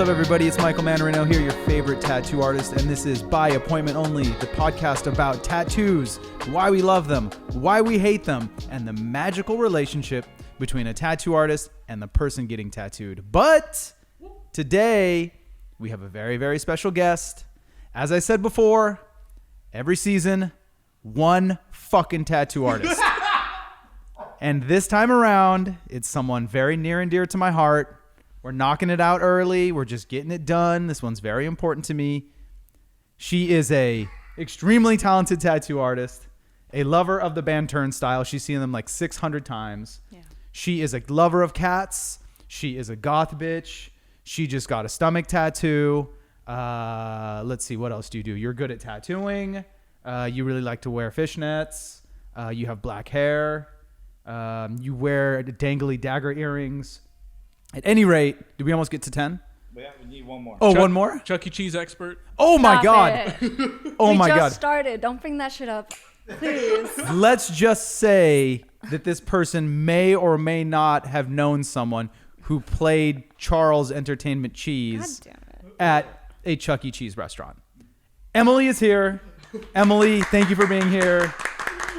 up, everybody? It's Michael Manarino here, your favorite tattoo artist, and this is By Appointment Only, the podcast about tattoos, why we love them, why we hate them, and the magical relationship between a tattoo artist and the person getting tattooed. But today, we have a very, very special guest. As I said before, every season, one fucking tattoo artist. And this time around, it's someone very near and dear to my heart. We're knocking it out early. We're just getting it done. This one's very important to me. She is a extremely talented tattoo artist, a lover of the band Turnstile. She's seen them like 600 times. Yeah. She is a lover of cats. She is a goth bitch. She just got a stomach tattoo. Let's see, what else do you do? You're good at tattooing. You really like to wear fishnets. You have black hair. You wear dangly dagger earrings. At any rate, did we almost get to 10? Yeah, we need one more. Oh, one more? Chuck E. Cheese expert. Oh my God. Oh my God. We just started. Don't bring that shit up, please. Let's just say that this person may or may not have known someone who played Charles Entertainment Cheese at a Chuck E. Cheese restaurant. Emily is here. Emily, thank you for being here.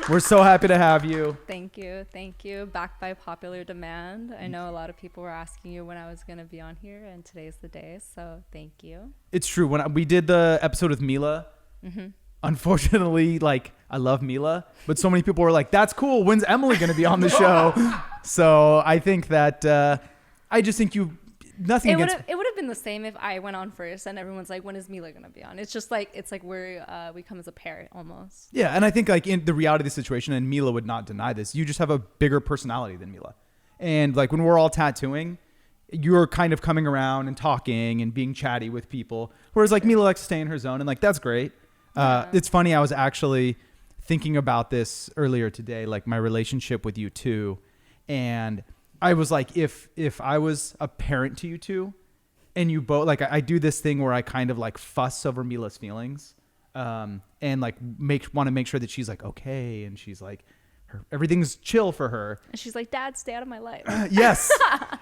We're so happy to have you. Thank you. Thank you. Backed by popular demand. I know a lot of people were asking you when I was going to be on here, and today's the day, so thank you. It's true. When we did the episode with Mila, unfortunately, I love Mila, but so many people were like, that's cool. When's Emily going to be on the show? So I think that I just think it would have been the same if I went on first and everyone's like, when is Mila gonna be on? It's just like we come as a pair almost. Yeah, and I think in the reality of the situation, and Mila would not deny this, you just have a bigger personality than Mila. And when we're all tattooing, you're kind of coming around and talking and being chatty with people, whereas Mila likes to stay in her zone, and that's great. It's funny, I was actually thinking about this earlier today, my relationship with you two, and I was like, if I was a parent to you two, and you both I do this thing where I kind of fuss over Mila's feelings, and want to make sure that she's okay, and she's everything's chill for her. And she's like, Dad, stay out of my life. Yes.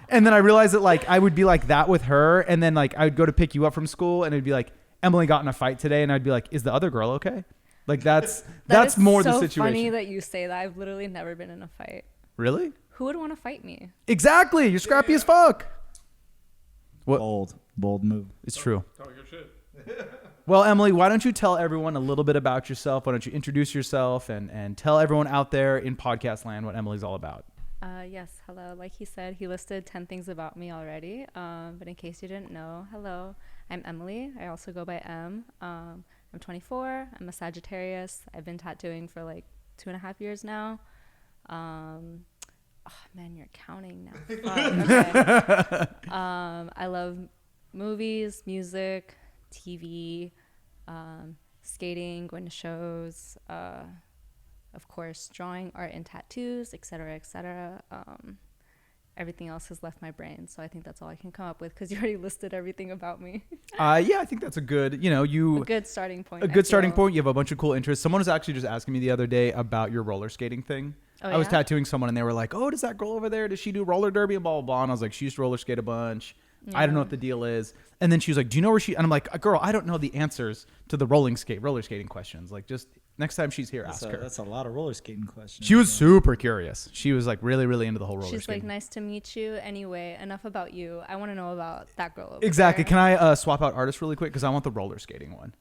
And then I realized that I would be that with her, and then I would go to pick you up from school, and it'd be Emily got in a fight today, and I'd be like, is the other girl okay? That's more the situation. It's so funny that you say that. I've literally never been in a fight. Really? Who would want to fight me? Exactly. You're scrappy as fuck. What? Bold move. It's true. Talk your shit. Well, Emily, why don't you tell everyone a little bit about yourself? Why don't you introduce yourself and tell everyone out there in podcast land what Emily's all about? Yes. Hello. Like he said, he listed 10 things about me already. But in case you didn't know, hello, I'm Emily. I also go by M. I'm 24. I'm a Sagittarius. I've been tattooing for 2.5 years now. Oh man, you're counting now. Okay. I love movies, music, TV, skating, going to shows, of course, drawing, art, and tattoos, etc., etc. Everything else has left my brain, so I think that's all I can come up with because you already listed everything about me. Yeah, I think that's a good, a good starting point. A good starting point. You have a bunch of cool interests. Someone was actually just asking me the other day about your roller skating thing. Oh, I was tattooing someone, and they were like, "Oh, does that girl over there? Does she do roller derby and blah blah blah?" And I was like, "She used to roller skate a bunch. Yeah. I don't know what the deal is." And then she was like, "Do you know where she?" And I'm like, "Girl, I don't know the answers to the roller skating questions. Just next time she's here, ask her." That's a lot of roller skating questions. She was super curious. She was really, really into the whole roller skating. She's like, "Nice to meet you." Anyway, enough about you. I want to know about that girl over exactly. there. Can I swap out artists really quick because I want the roller skating one.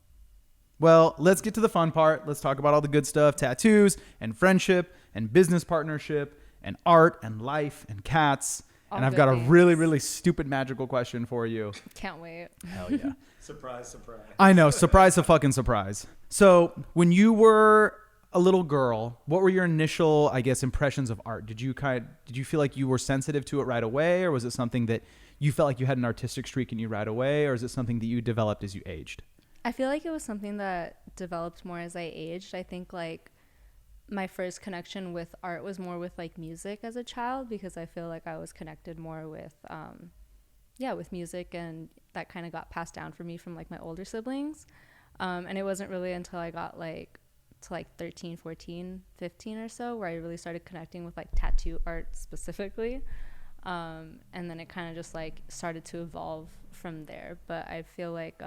Well, let's get to the fun part. Let's talk about all the good stuff: tattoos and friendship and business partnership and art and life and cats. And I've got a really, really stupid magical question for you. Can't wait. Hell yeah. Surprise. I know. Surprise, a fucking surprise. So when you were a little girl, what were your initial, impressions of art? Did you feel like you were sensitive to it right away? Or was it something that you felt like you had an artistic streak in you right away? Or is it something that you developed as you aged? I feel like it was something that developed more as I aged. I think my first connection with art was more with music as a child because I feel like I was connected more with with music, and that kind of got passed down for me from my older siblings, and it wasn't really until I got to 13, 14, 15 or so where I really started connecting with tattoo art specifically. And then it kind of just like started to evolve from there. But I feel like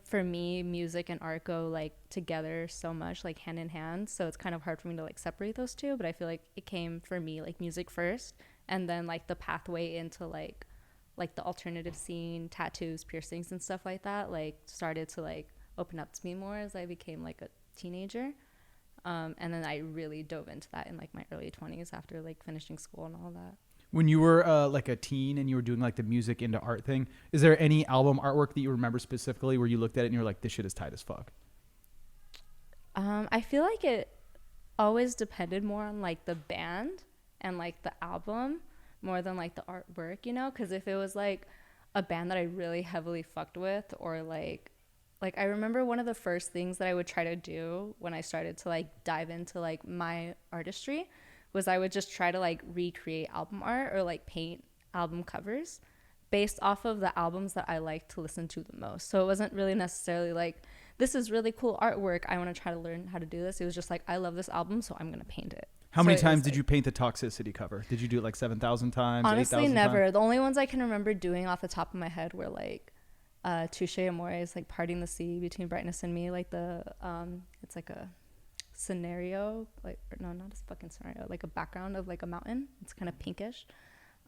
for me, music and art go like together so much, like hand in hand. So it's kind of hard for me to like separate those two. But I feel like it came for me like music first, and then like the pathway into like the alternative scene, tattoos, piercings, and stuff like that, like started to like open up to me more as I became like a teenager. And then I really dove into that in like my early 20s after like finishing school and all that. When you were like a teen and you were doing like the music into art thing, is there any album artwork that you remember specifically where you looked at it and you were like, this shit is tight as fuck? I feel like it always depended more on like the band and like the album more than like the artwork, you know? Because if it was like a band that I really heavily fucked with, or like I remember one of the first things that I would try to do when I started to like dive into like my artistry was I would just try to like recreate album art or like paint album covers based off of the albums that I like to listen to the most. So it wasn't really necessarily like, this is really cool artwork, I want to try to learn how to do this. It was just like, I love this album, so I'm going to paint it. How many times did like, you paint the Toxicity cover? Did you do it like 7,000 times? Honestly, 8,000 never. times? The only ones I can remember doing off the top of my head were like Touche Amore's like Parting the Sea Between Brightness and Me, like the it's like a scenario, like, no, not a fucking scenario, like a background of like a mountain. It's kind of pinkish.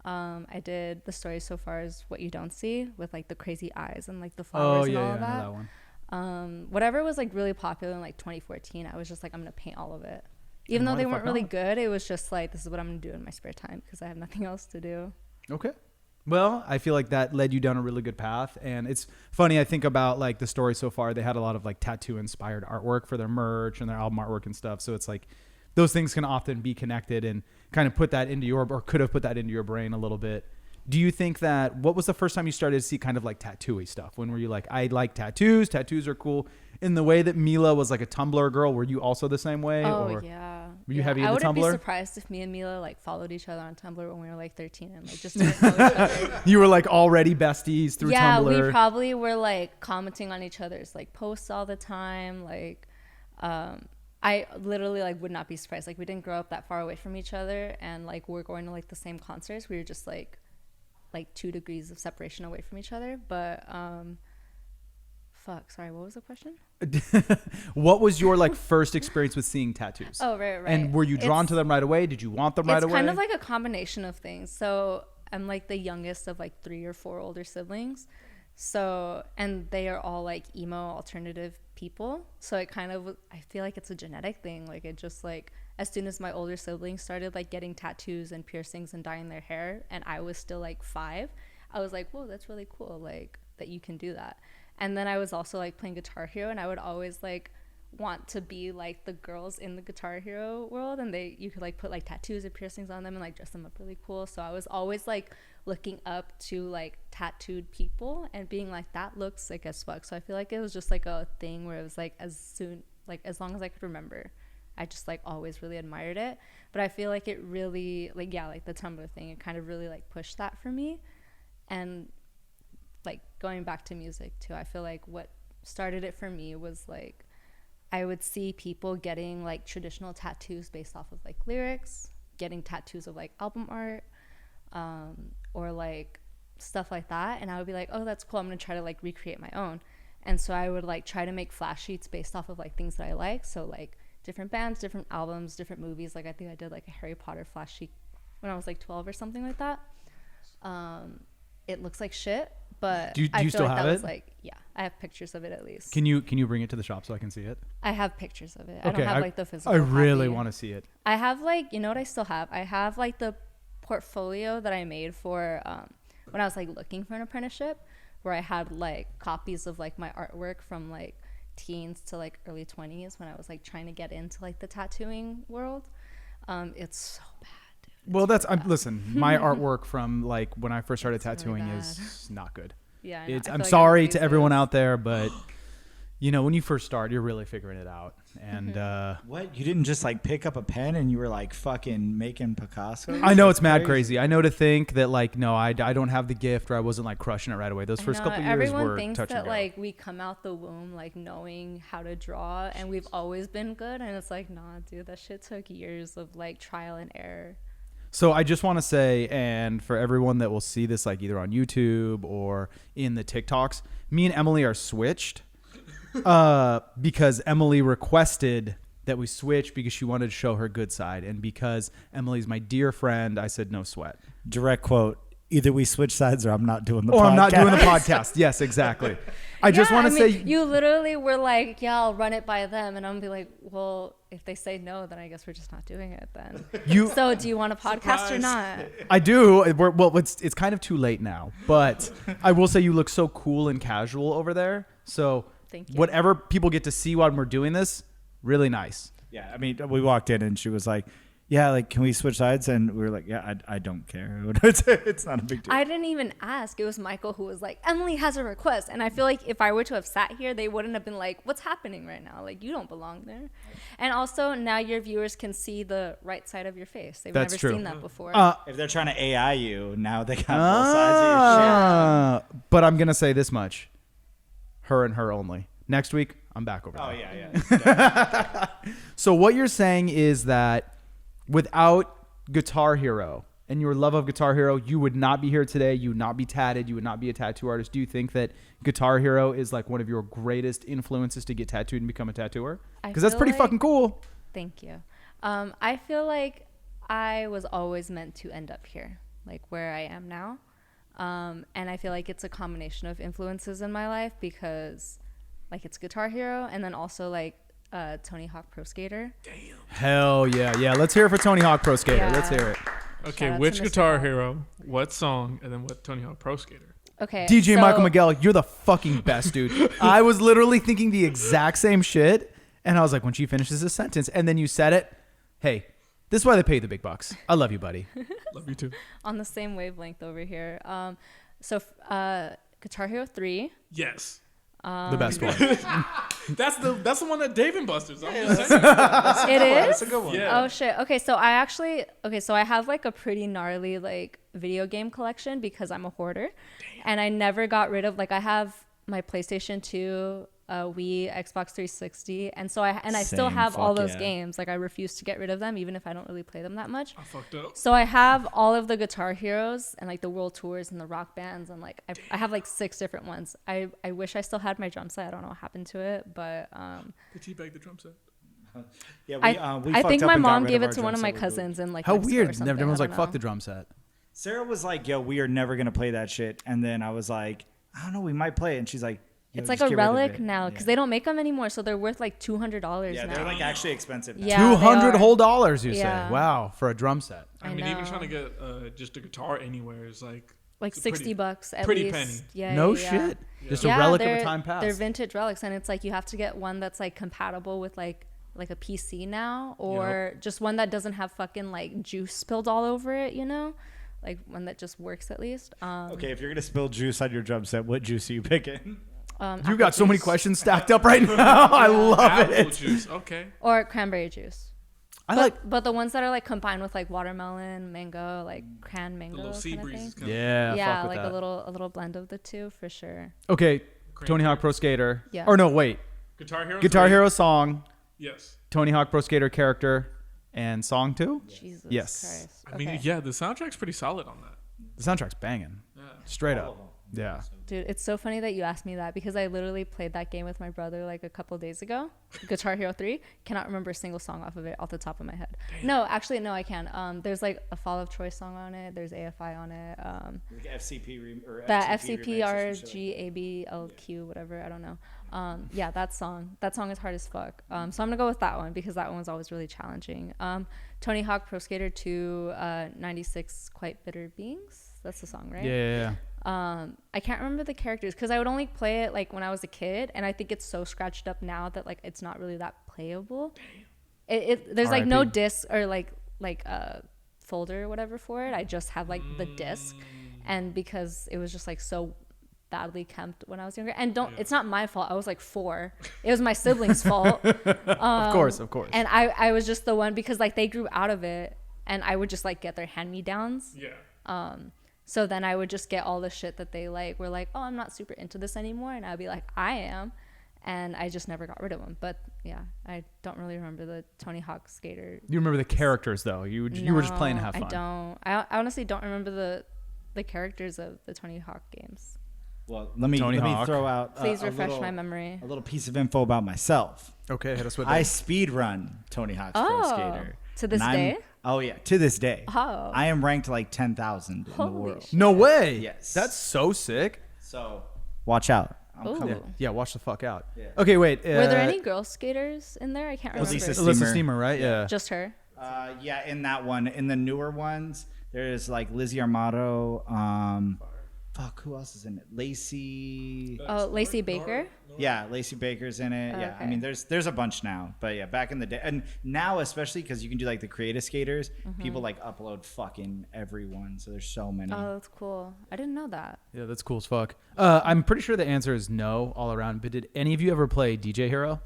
I did The Story So Far Is What You Don't See with like the crazy eyes and like the flowers and all of I know that. that one. Whatever was like really popular in like 2014, I was just like, I'm gonna paint all of it. Even And though why they the weren't fuck really not? good, it was just like, this is what I'm gonna do in my spare time because I have nothing else to do. Okay. Well, I feel like that led you down a really good path. And it's funny, I think about like the story so far, they had a lot of like tattoo inspired artwork for their merch and their album artwork and stuff. So it's like those things can often be connected and kind of put that into your, or could have put that into your brain a little bit. Do you think that, what was the first time you started to see kind of like tattoo-y stuff? When were you like, I like tattoos are cool. In the way that Mila was like a Tumblr girl, were you also the same way? Oh, or yeah. Were you heavy into I wouldn't be Tumblr? surprised if me and Mila like followed each other on Tumblr when we were like 13 and like just didn't follow each other. You were like already besties through Yeah, Tumblr. we probably were like commenting on each other's like posts all the time. Like, I literally like would not be surprised. Like we didn't grow up that far away from each other, and like we're going to like the same concerts. We were just like 2 degrees of separation away from each other. But sorry, what was the question? What was your like first experience with seeing tattoos? Oh, right. And were you drawn to them right away? Did you want them right away? It's kind of like a combination of things. So I'm like the youngest of like 3 or 4 older siblings. So, and they are all like emo alternative people. So it kind of, I feel like it's a genetic thing. Like it just like, as soon as my older siblings started like getting tattoos and piercings and dyeing their hair, and I was still like 5, I was like, whoa, that's really cool. Like that you can do that. And then I was also like playing Guitar Hero, and I would always like want to be like the girls in the Guitar Hero world, and you could like put like tattoos and piercings on them and like dress them up really cool. So I was always like looking up to like tattooed people and being like, that looks sick as fuck. So I feel like it was just like a thing where it was like as long as I could remember, I just like always really admired it. But I feel like it really like, yeah, like the Tumblr thing, it kind of really like pushed that for me. And like going back to music too, I feel like what started it for me was like I would see people getting like traditional tattoos based off of like lyrics, getting tattoos of like album art, or like stuff like that, and I would be like, oh, that's cool, I'm gonna try to like recreate my own. And so I would like try to make flash sheets based off of like things that I like, so like different bands, different albums, different movies. Like I think I did like a Harry Potter flash sheet when I was like 12 or something like that. It looks like shit, but do you I feel still like have that it? was like, yeah, I have pictures of it at least. Can you bring it to the shop so I can see it? I have pictures of it. Okay, I don't have like the physical I really copy. want to see it. I have like, you know what I still have? I have like the portfolio that I made for when I was like looking for an apprenticeship, where I had like copies of like my artwork from like teens to like early 20s when I was like trying to get into like the tattooing world. It's so bad, dude. Well, listen, my artwork from like when I first started It's really tattooing bad. is not good. Yeah, I know. I feel I'm like sorry everybody's to everyone is. out there, but you know, when you first start, you're really figuring it out. And What? You didn't just like pick up a pen and you were like fucking making Picasso? I know it's mad crazy. I know to think that like, no, I don't have the gift, or I wasn't like crushing it right away. Those first couple years Everyone were thinks touch and that go. like we come out the womb like knowing how to draw, and we've always been good, and it's like, nah, dude, that shit took years of like trial and error. So I just want to say, and for everyone that will see this like either on YouTube or in the TikToks, me and Emily are switched because Emily requested that we switch because she wanted to show her good side. And because Emily's my dear friend, I said no sweat. Direct quote. Either we switch sides or I'm not doing the podcast. Or I'm not doing the podcast. Yes, exactly. I just want to say. You literally were like, yeah, I'll run it by them. And I'm going to be like, well, if they say no, then I guess we're just not doing it then. So do you want a podcast or not? I do. It's kind of too late now. But I will say you look so cool and casual over there. So thank you. Whatever people get to see while we're doing this, really nice. Yeah, I mean, we walked in and she was like, yeah, like, can we switch sides? And we were like, yeah, I don't care. It's not a big deal. I didn't even ask. It was Michael who was like, Emily has a request. And I feel like if I were to have sat here, they wouldn't have been like, what's happening right now? Like, you don't belong there. And also, now your viewers can see the right side of your face. They've That's never true. seen that before. If they're trying to AI you, now they got both sides of your shit. But I'm going to say this much. Her and her only. Next week, I'm back over there. Oh, yeah. So what you're saying is that without Guitar Hero and your love of Guitar Hero, you would not be here today. You would not be tatted. You would not be a tattoo artist. Do you think that Guitar Hero is like one of your greatest influences to get tattooed and become a tattooer? Because that's pretty fucking cool. Thank you. I feel like I was always meant to end up here, like where I am now. And I feel like it's a combination of influences in my life because like it's Guitar Hero and then also like Tony Hawk Pro Skater. Damn. Hell yeah. Yeah. Let's hear it for Tony Hawk Pro Skater. Yeah. Let's hear it. Okay, Shout out which to Mr. Guitar Hawk. Hero, what song, and then what Tony Hawk Pro Skater? Okay. DJ so- MichaelMiguel, you're the fucking best, dude. I was literally thinking the exact same shit. And I was like, when she finishes a sentence and then you said it, hey, this is why they pay the big bucks. I love you, buddy. Love you too. On the same wavelength over here. Guitar Hero 3. Yes. The best one. That's the one that Dave and Buster's. I'm just saying. It is? That's a good one. Yeah. Oh shit. Okay, so I have like a pretty gnarly like video game collection because I'm a hoarder. And I never got rid of, like, I have my PlayStation 2, Wii, Xbox 360, and so I still Same, have all fuck those yeah. games. Like, I refuse to get rid of them even if I don't really play them that much. I fucked up. So I have all of the Guitar Heroes and like the world tours and the rock bands, and like I have like 6 different ones. I wish I still had my drum set. I don't know what happened to it, but The teabag the drum set. Yeah, we I fucked think up my and got mom rid gave of it to our one of drum my set. We're cousins in like How Mexico or weird. something. Everyone's I like, don't fuck know. the drum set. Sarah was like, yo, we are never going to play that shit. And then I was like, I don't know, we might play it. And she's like, yo, It's like just a get rid of relic it. now because Yeah. they don't make them anymore, so they're worth like $200 Yeah, now. they're like actually expensive. Now. Yeah, they 200 are. whole dollars, you Yeah. say? Wow, for a drum set. I I mean, even know. trying to get just a guitar anywhere is like Like it's a pretty- $60 at pretty least. penny. Yeah, No yeah. shit. Just a Yeah, relic of a they're- time past. They're vintage relics, and it's like you have to get one that's like compatible with like a PC now, or just one that doesn't have fucking like juice spilled all over it, you know, like one that just works at least. Okay, if you're going to spill juice on your drum set, what juice are you picking? You got so many questions stacked up right now. I love apple it. juice. Okay. Or cranberry juice. But the ones that are like combined with like watermelon, mango, like cran mango, The little sea kind of thing. breezes. Kind Yeah, Yeah, fuck with like that. a little blend of the two for sure. Okay, Tony Hawk Pro Skater. Yeah. Or no, wait. Guitar Hero. Guitar 3? Hero song, Yes. Tony Hawk Pro Skater character, and song 2? Jesus Yes. Christ. I mean, Okay. yeah, the soundtrack's pretty solid on that. The soundtrack's banging. Yeah. Straight up. Yeah. Dude, it's so funny that you asked me that because I literally played that game with my brother like a couple days ago. Guitar Hero 3. Cannot remember a single song off of it off the top of my head. No, actually, no, I can. There's like a Fall of Troy song on it. There's AFI on it. Like FCP or That FCP FCPRGABLQ, whatever. I don't know. Yeah, that song. That song is hard as fuck. So I'm going to go with that one because that one was always really challenging. Tony Hawk Pro Skater 2, 96 Quite Bitter Beings. That's the song, right? Yeah. I can't remember the characters because I would only play it like when I was a kid, and I think it's so scratched up now that like it's not really that playable. There's like no R.I.P. disc or like a folder or whatever for it. I just have like the disc, and because it was just like so badly kept when I was younger, and it's not my fault. I was like 4. It was my siblings' fault. Of course. And I was just the one because like they grew out of it, and I would just like get their hand-me-downs. Yeah. So then I would just get all the shit that they like were like, oh, I'm not super into this anymore. And I'd be like, I am. And I just never got rid of them. But, yeah, I don't really remember the Tony Hawk skater. You remember the characters though. You were just playing to have fun. I don't. I honestly don't remember the characters of the Tony Hawk games. Well, let me throw out Please refresh my memory. A little piece of info about myself. Okay, hit us with I that. speed run Tony Hawk's Pro Skater. To this day? Oh yeah, to this day. Oh. I am ranked like 10,000 in the Holy world. shit. No way. Yes. That's so sick. So watch out. I'm Ooh. coming. Yeah, watch the fuck out. Yeah. Okay, wait. Were there any girl skaters in there? I can't remember. Alyssa Steamer, right? Yeah. Just her. Yeah, in that one. In the newer ones, there's like Lizzie Armato. Fuck, who else is in it? Lacey. Oh, Lacey Baker. Yeah, Lacey Baker's in it. Yeah, I mean, there's a bunch now, but yeah, back in the day, and now especially because you can do like the creative skaters, people like upload fucking everyone. So there's so many. Oh, that's cool. I didn't know that. Yeah, that's cool as fuck. I'm pretty sure the answer is no all around, but did any of you ever play DJ Hero?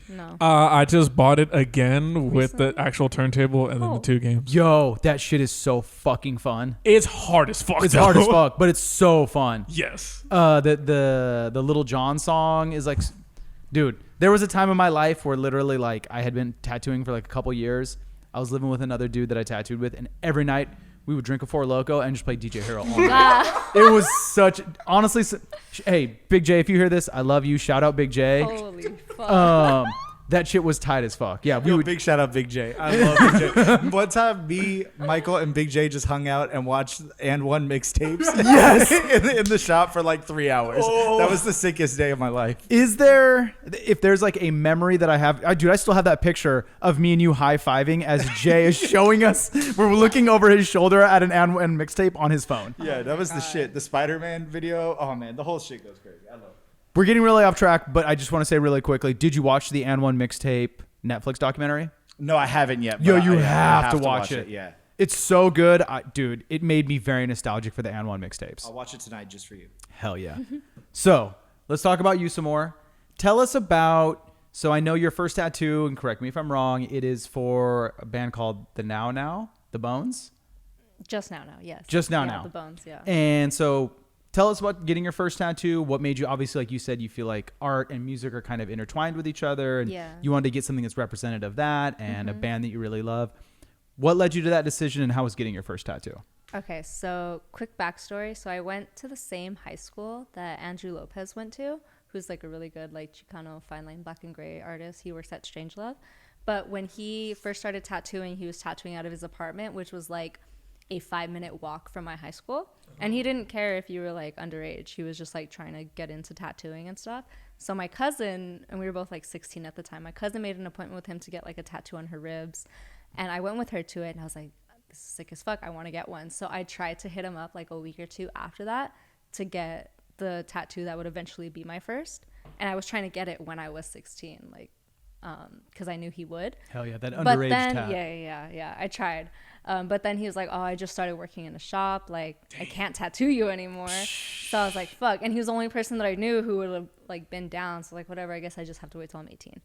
No. I just bought it again with the actual turntable and then the 2 games. Yo, that shit is so fucking fun. It's hard as fuck. It's hard as fuck, but it's so fun. Yes. The Little John song is like, dude, there was a time in my life where literally like I had been tattooing for like a couple years. I was living with another dude that I tattooed with, and every night we would drink a Four Loko and just play DJ Hero all night. It was such, honestly, hey, Big J, if you hear this, I love you. Shout out Big J. Holy fuck. That shit was tight as fuck. Yeah, we Yo, would. big shout out Big J. I love Big J. One time, me, Michael, and Big J just hung out and watched and one mixtapes. Yes, in the shop for like 3 hours. Oh. That was the sickest day of my life. Is there, if there's like a memory that I have, dude, I still have that picture of me and you high-fiving as Jay is showing us. We're looking over his shoulder at an and one mixtape on his phone. Yeah, that was the shit. The Spider-Man video. Oh man, the whole shit goes crazy. I love it. We're getting really off track, but I just want to say really quickly, did you watch the and one mixtape Netflix documentary? No, I haven't yet. Yo, but you I have to watch it. Yeah, It's so good. Dude, it made me very nostalgic for the and one mixtapes. I'll watch it tonight just for you. Hell yeah. So let's talk about you some more. Tell us about, so I know your first tattoo, and correct me if I'm wrong, it is for a band called The The Bones? Just now, yes. Just now. The Bones, yeah. And so tell us about getting your first tattoo. What made you, obviously, like you said, you feel like art and music are kind of intertwined with each other. And you wanted to get something that's representative of that and a band that you really love. What led you to that decision, and how was getting your first tattoo? Okay, so quick backstory. So I went to the same high school that Andrew Lopez went to, who's like a really good like Chicano fine line black and gray artist. He works at Strangelove. But when he first started tattooing, he was tattooing out of his apartment, which was like a 5-minute walk from my high school. And he didn't care if you were like underage. He was just like trying to get into tattooing and stuff. So my cousin, and we were both like 16 at the time, my cousin made an appointment with him to get like a tattoo on her ribs. And I went with her to it, and I was like, this is sick as fuck. I want to get one. So I tried to hit him up like a week or two after that to get the tattoo that would eventually be my first. And I was trying to get it when I was 16, like, because I knew he would. Hell yeah, that underage but then, tat. Yeah, I tried. But then he was like, oh, I just started working in a shop. Like, I can't tattoo you anymore. So I was like, fuck. And he was the only person that I knew who would have like been down. So like, whatever, I guess I just have to wait till I'm 18.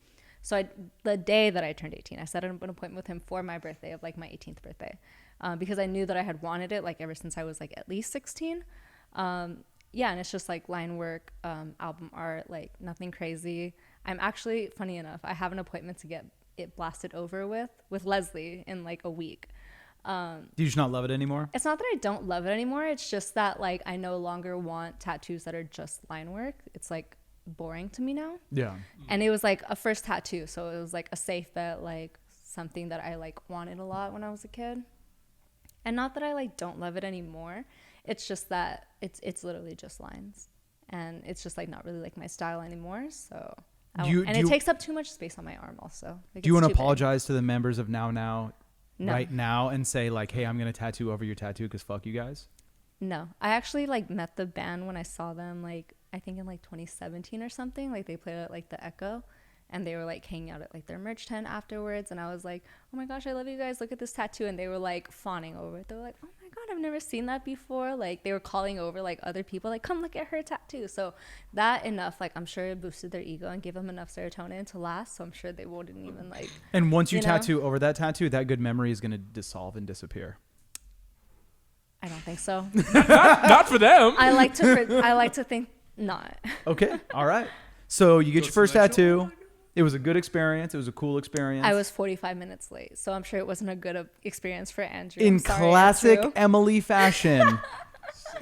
So the day that I turned 18, I set up an appointment with him for my birthday of like my 18th birthday. Because I knew that I had wanted it like ever since I was like at least 16. Yeah, and it's just like line work, album art, like nothing crazy. I'm actually, funny enough, I have an appointment to get it blasted over with Leslie in like a week. Do you just not love it anymore? It's not that I don't love it anymore. It's just that like I no longer want tattoos that are just line work. It's like boring to me now. Yeah. And it was like a first tattoo, so it was like a safe bet, like something that I like wanted a lot when I was a kid. And not that I like don't love it anymore. It's just that it's literally just lines, and it's just like not really like my style anymore. So it takes up too much space on my arm also. Like, do you want to apologize to the members of Now No. right now and say like, hey, I'm gonna tattoo over your tattoo because fuck you guys? No, I actually like met the band when I saw them like I think in like 2017 or something. Like they played at like the Echo, and they were like hanging out at like their merch tent afterwards. And I was like, oh my gosh, I love you guys. Look at this tattoo. And they were like fawning over it. They were like, oh my God, I've never seen that before. Like they were calling over like other people, like come look at her tattoo. So that enough, like I'm sure it boosted their ego and gave them enough serotonin to last. So I'm sure they wouldn't even like. And once you tattoo over that tattoo, that good memory is gonna dissolve and disappear. I don't think so. not for them. I like to think not. Okay. All right. So you get your first tattoo. It was a good experience. It was a cool experience. I was 45 minutes late, so I'm sure it wasn't a good experience for Andrew. In I'm sorry, classic Andrew. Emily fashion,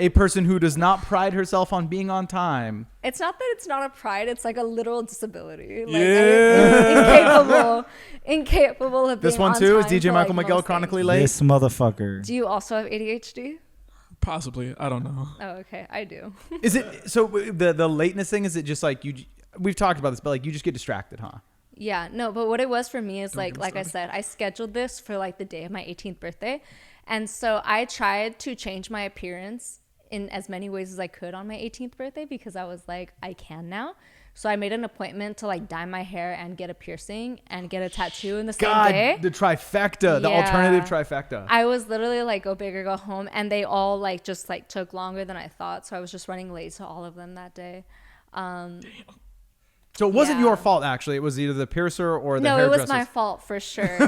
a person who does not pride herself on being on time. It's not that it's not a pride. It's like a literal disability. Like, Yeah. incapable of being This one on too is time DJ for, like, MichaelMiguel most chronically things. late. This motherfucker. Do you also have ADHD? Possibly. I don't know. Oh, okay. I do. Is it so? The lateness thing, is it just like you? We've talked about this, but like you just get distracted, huh? Yeah, no, but what it was for me is Don't like get me I said, I scheduled this for like the day of my 18th birthday. And so I tried to change my appearance in as many ways as I could on my 18th birthday because I was like, I can now. So I made an appointment to like dye my hair and get a piercing and get a tattoo in the same day. God, the trifecta, the Yeah. alternative trifecta. I was literally like, go big or go home. And they all like just like took longer than I thought. So I was just running late to all of them that day. So it wasn't Yeah. your fault, actually. It was either the piercer or the No, it hairdresser. was my fault for sure.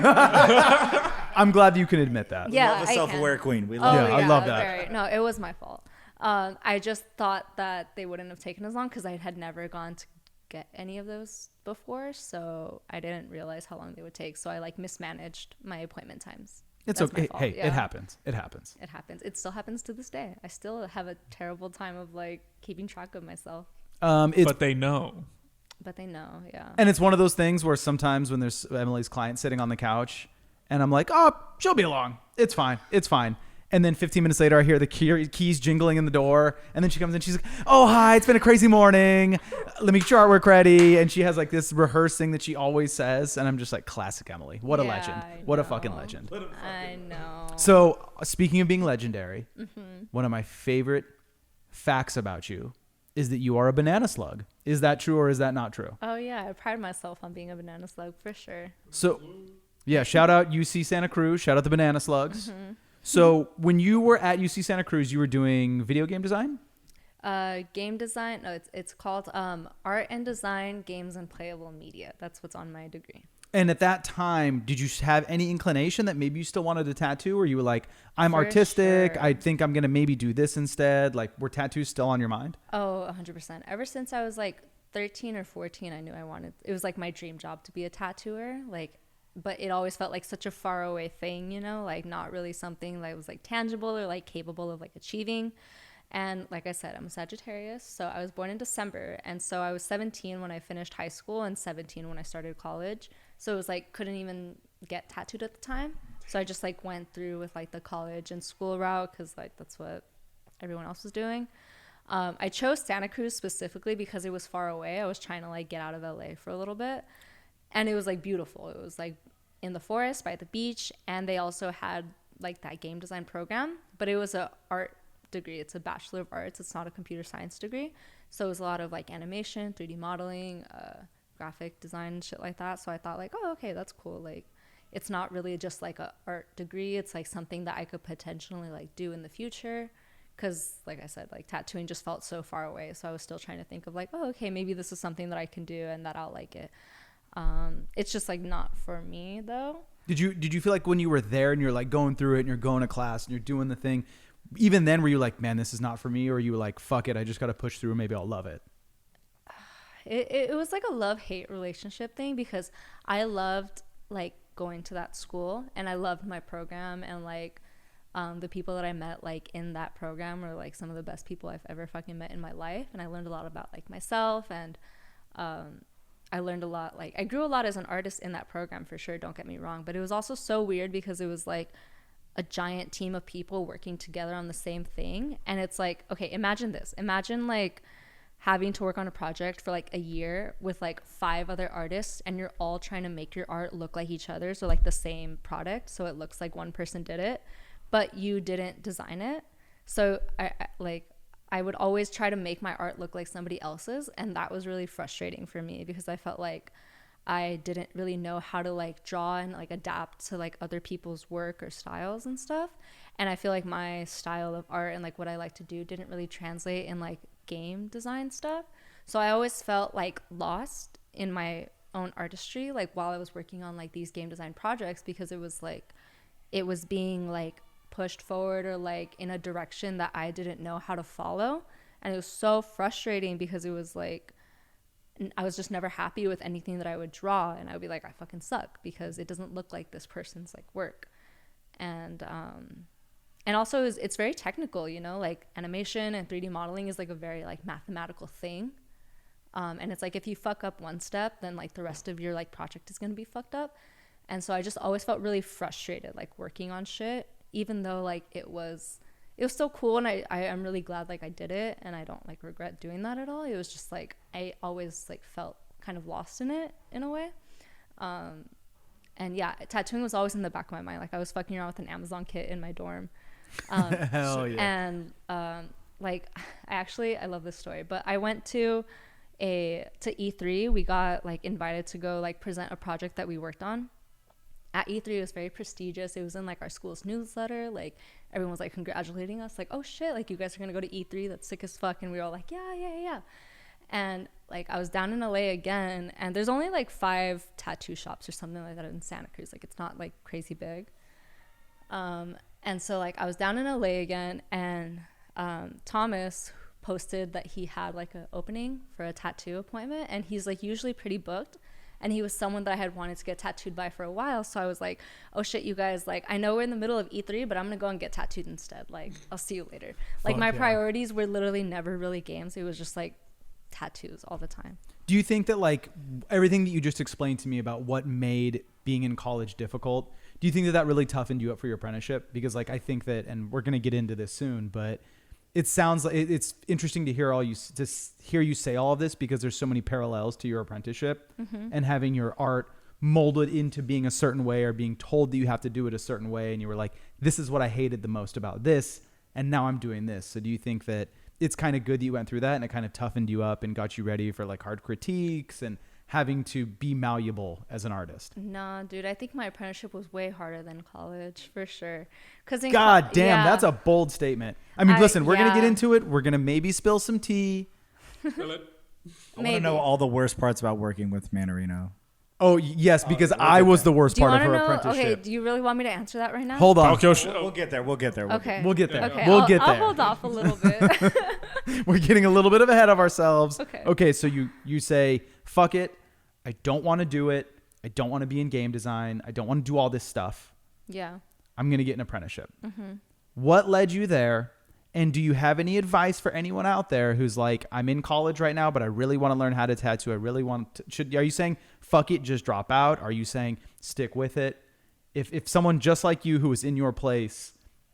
I'm glad you can admit that. Yeah, Love a I self-aware can. queen. We Oh, love Yeah, it. I love that. No, it was my fault. I just thought that they wouldn't have taken as long because I had never gone to get any of those before, so I didn't realize how long they would take. So I like mismanaged my appointment times. It's That's my okay. fault, Hey, yeah. it happens. It happens. It happens. It still happens to this day. I still have a terrible time of like keeping track of myself. It's But they know. But they know, yeah. and it's one of those things where sometimes when there's Emily's client sitting on the couch, and I'm like, oh, she'll be along. It's fine. It's fine. And then 15 minutes later, I hear the keys jingling in the door. And then she comes in. She's like, oh, hi. It's been a crazy morning. Let me get your artwork ready. And she has like this rehearsing that she always says. And I'm just like, classic Emily. What a Yeah, legend. I What a know. fucking legend. I know. So speaking of being legendary, Mm-hmm. one of my favorite facts about you is that you are a banana slug. Is that true or is that not true? Oh yeah, I pride myself on being a banana slug for sure. So yeah, shout out UC Santa Cruz. Shout out the banana slugs. Mm-hmm. So when you were at UC Santa Cruz, you were doing video game design? Game design. No, it's called art and design, games and playable media. That's what's on my degree. And at that time, did you have any inclination that maybe you still wanted a tattoo, or you were like, I'm For artistic. sure. I think I'm going to maybe do this instead. Like, were tattoos still on your mind? Oh, 100%. Ever since I was like 13 or 14, I knew I wanted. It was like my dream job to be a tattooer. Like, but it always felt like such a far away thing, you know, like not really something that was like tangible or like capable of like achieving. And like I said, I'm a Sagittarius, so I was born in December. And so I was 17 when I finished high school and 17 when I started college. So it was like, couldn't even get tattooed at the time. So I just like went through with like the college and school route because like that's what everyone else was doing. I chose Santa Cruz specifically because it was far away. I was trying to like get out of LA for a little bit. And it was like beautiful. It was like in the forest by the beach. And they also had like that game design program, but it was a art degree. It's a Bachelor of Arts. It's not a computer science degree. So it was a lot of like animation, 3D modeling, graphic design, shit like that. So I thought like, oh, okay, that's cool. Like it's not really just like a art degree. It's like something that I could potentially like do in the future. Cause like I said, like tattooing just felt so far away. So I was still trying to think of like, oh, okay, maybe this is something that I can do and that I'll like it. It's just like not for me though. Did you feel like when you were there and you're like going through it and you're going to class and you're doing the thing, even then were you like, man, this is not for me? Or you were like, fuck it, I just got to push through. Maybe I'll love it. It was like a love-hate relationship thing because I loved like going to that school and I loved my program and like the people that I met like in that program were like some of the best people I've ever fucking met in my life. And I learned a lot about like myself and I learned a lot. Like I grew a lot as an artist in that program for sure, don't get me wrong. But it was also so weird because it was like a giant team of people working together on the same thing. And it's like, okay, imagine this. Imagine like having to work on a project for like a year with like 5 other artists and you're all trying to make your art look like each other. So like the same product. So it looks like one person did it, but you didn't design it. So I would always try to make my art look like somebody else's. And that was really frustrating for me because I felt like I didn't really know how to like draw and like adapt to like other people's work or styles and stuff. And I feel like my style of art and like what I like to do didn't really translate in like game design stuff. So I always felt like lost in my own artistry, like while I was working on like these game design projects, because it was like, it was being like pushed forward or like in a direction that I didn't know how to follow. And it was so frustrating because it was like, I was just never happy with anything that I would draw, and I would be like, I fucking suck because it doesn't look like this person's like work. And also it's very technical, you know, like animation and 3D modeling is like a very like mathematical thing. And it's like if you fuck up one step, then like the rest of your like project is going to be fucked up. And so I just always felt really frustrated like working on shit, even though like it was so cool, and I'm really glad like I did it, and I don't like regret doing that at all. It was just like I always like felt kind of lost in it in a way. And yeah, tattooing was always in the back of my mind. Like I was fucking around with an Amazon kit in my dorm. Hell yeah. And like I love this story, but I went to E3. We got like invited to go like present a project that we worked on at E3. It was very prestigious. It was in like our school's newsletter. Like everyone was like congratulating us, like, oh shit, like you guys are gonna go to E3, that's sick as fuck. And we were all like, yeah. And like I was down in LA again, and there's only like 5 tattoo shops or something like that in Santa Cruz. Like it's not like crazy big. And so like I was down in LA again, and Thomas posted that he had like an opening for a tattoo appointment, and he's like usually pretty booked, and he was someone that I had wanted to get tattooed by for a while. So I was like, oh shit, you guys, like I know we're in the middle of E3, but I'm gonna go and get tattooed instead. Like I'll see you later. Like my priorities were literally never really games. It was just like tattoos all the time. Do you think that like everything that you just explained to me about what made being in college difficult, do you think that really toughened you up for your apprenticeship? Because like I think that, and we're gonna get into this soon, but it sounds like it's interesting to hear you say all of this, because there's so many parallels to your apprenticeship and having your art molded into being a certain way, or being told that you have to do it a certain way. And you were like, this is what I hated the most about this, and now I'm doing this. So do you think that it's kind of good that you went through that, and it kind of toughened you up and got you ready for like hard critiques and having to be malleable as an artist? Nah, dude, I think my apprenticeship was way harder than college for sure. God damn, that's a bold statement. I mean, listen, we're going to get into it. We're going to maybe spill some tea. I want to know all the worst parts about working with Manarino. Oh, yes, because I was the worst part of her apprenticeship. Okay, do you really want me to answer that right now? Hold on. We'll get there. Okay. We'll get there. Okay, We'll get there. I'll hold off a little bit. We're getting a little bit ahead of ourselves. Okay, so you say, fuck it. I don't want to do it. I don't want to be in game design. I don't want to do all this stuff. Yeah. I'm going to get an apprenticeship. What led you there? And do you have any advice for anyone out there who's like, I'm in college right now, but I really want to learn how to tattoo. I really want to, are you saying, fuck it, just drop out? Are you saying, stick with it? If someone just like you who is in your place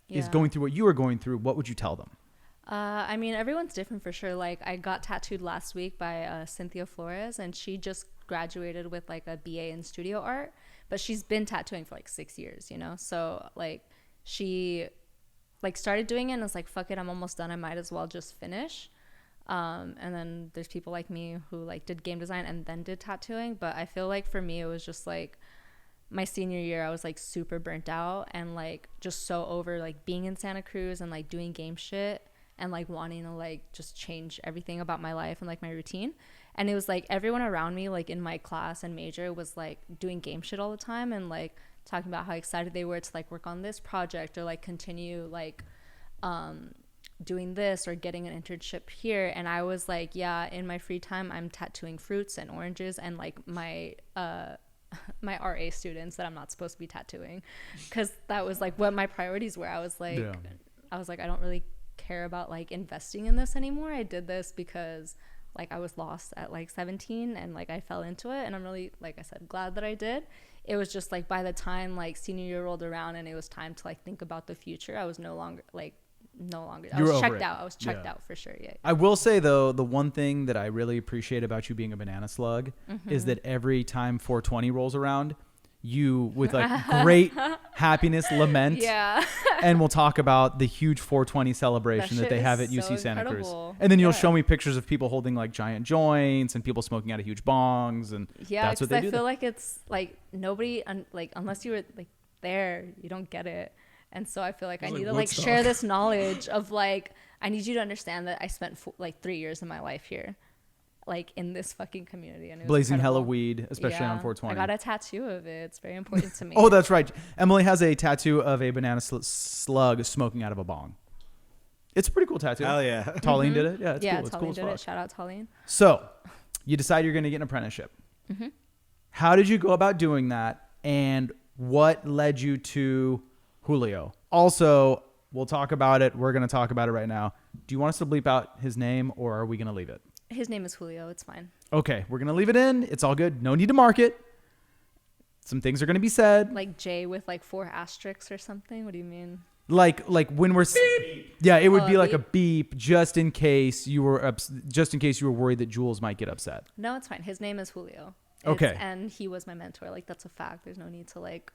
is going through what you are going through, what would you tell them? I mean, everyone's different for sure. Like I got tattooed last week by Cynthia Flores, and she just graduated with like a BA in studio art, but she's been tattooing for like 6 years, you know? So like she like started doing it and was like, fuck it, I'm almost done. I might as well just finish. And then there's people like me who like did game design and then did tattooing. But I feel like for me, it was just like my senior year, I was like super burnt out and like just so over like being in Santa Cruz and like doing game shit and like wanting to like just change everything about my life and like my routine. And it was like everyone around me, like in my class and major, was like doing game shit all the time and like talking about how excited they were to like work on this project or like continue like doing this or getting an internship here. And I was like, yeah, in my free time I'm tattooing fruits and oranges and like my my RA students that I'm not supposed to be tattooing, because that was like what my priorities were. I was like I don't really care about like investing in this anymore. I did this because like I was lost at like 17 and like I fell into it, and I'm really, like I said, glad that I did. It was just like by the time like senior year rolled around and it was time to like think about the future, I was no longer I was checked out. I was checked out for sure. Yeah. I will say though, the one thing that I really appreciate about you being a banana slug is that every time 420 rolls around, you with like great happiness lament. Yeah. And we'll talk about the huge 420 celebration that they have at UC Santa Cruz. And then you'll show me pictures of people holding like giant joints and people smoking out of huge bongs, and that's what they do. I feel like it's like nobody like unless you were like there, you don't get it. And so I feel like I need to like share this knowledge of like, I need you to understand that I spent like 3 years of my life here, like in this fucking community. And it was blazing incredible. hella weed, especially on 420. I got a tattoo of it. It's very important to me. Oh, that's right. Emily has a tattoo of a banana slug smoking out of a bong. It's a pretty cool tattoo. Hell yeah. Tallene did it. Yeah, it's cool. Tallene did it. Shout out Tallene. So You decide you're going to get an apprenticeship. Mm-hmm. How did you go about doing that? And what led you to Julio? Also, we'll talk about it. We're going to talk about it right now. Do you want us to bleep out his name or are we going to leave it? His name is Julio. It's fine. Okay, we're going to leave it in. It's all good. No need to mark it. Some things are going to be said. Like J with like 4 asterisks or something? What do you mean? Like when we're beep. Yeah, it would be like beep. a beep just in case you were worried that Jules might get upset. No, it's fine. His name is Julio. Okay. And he was my mentor. Like that's a fact. There's no need to like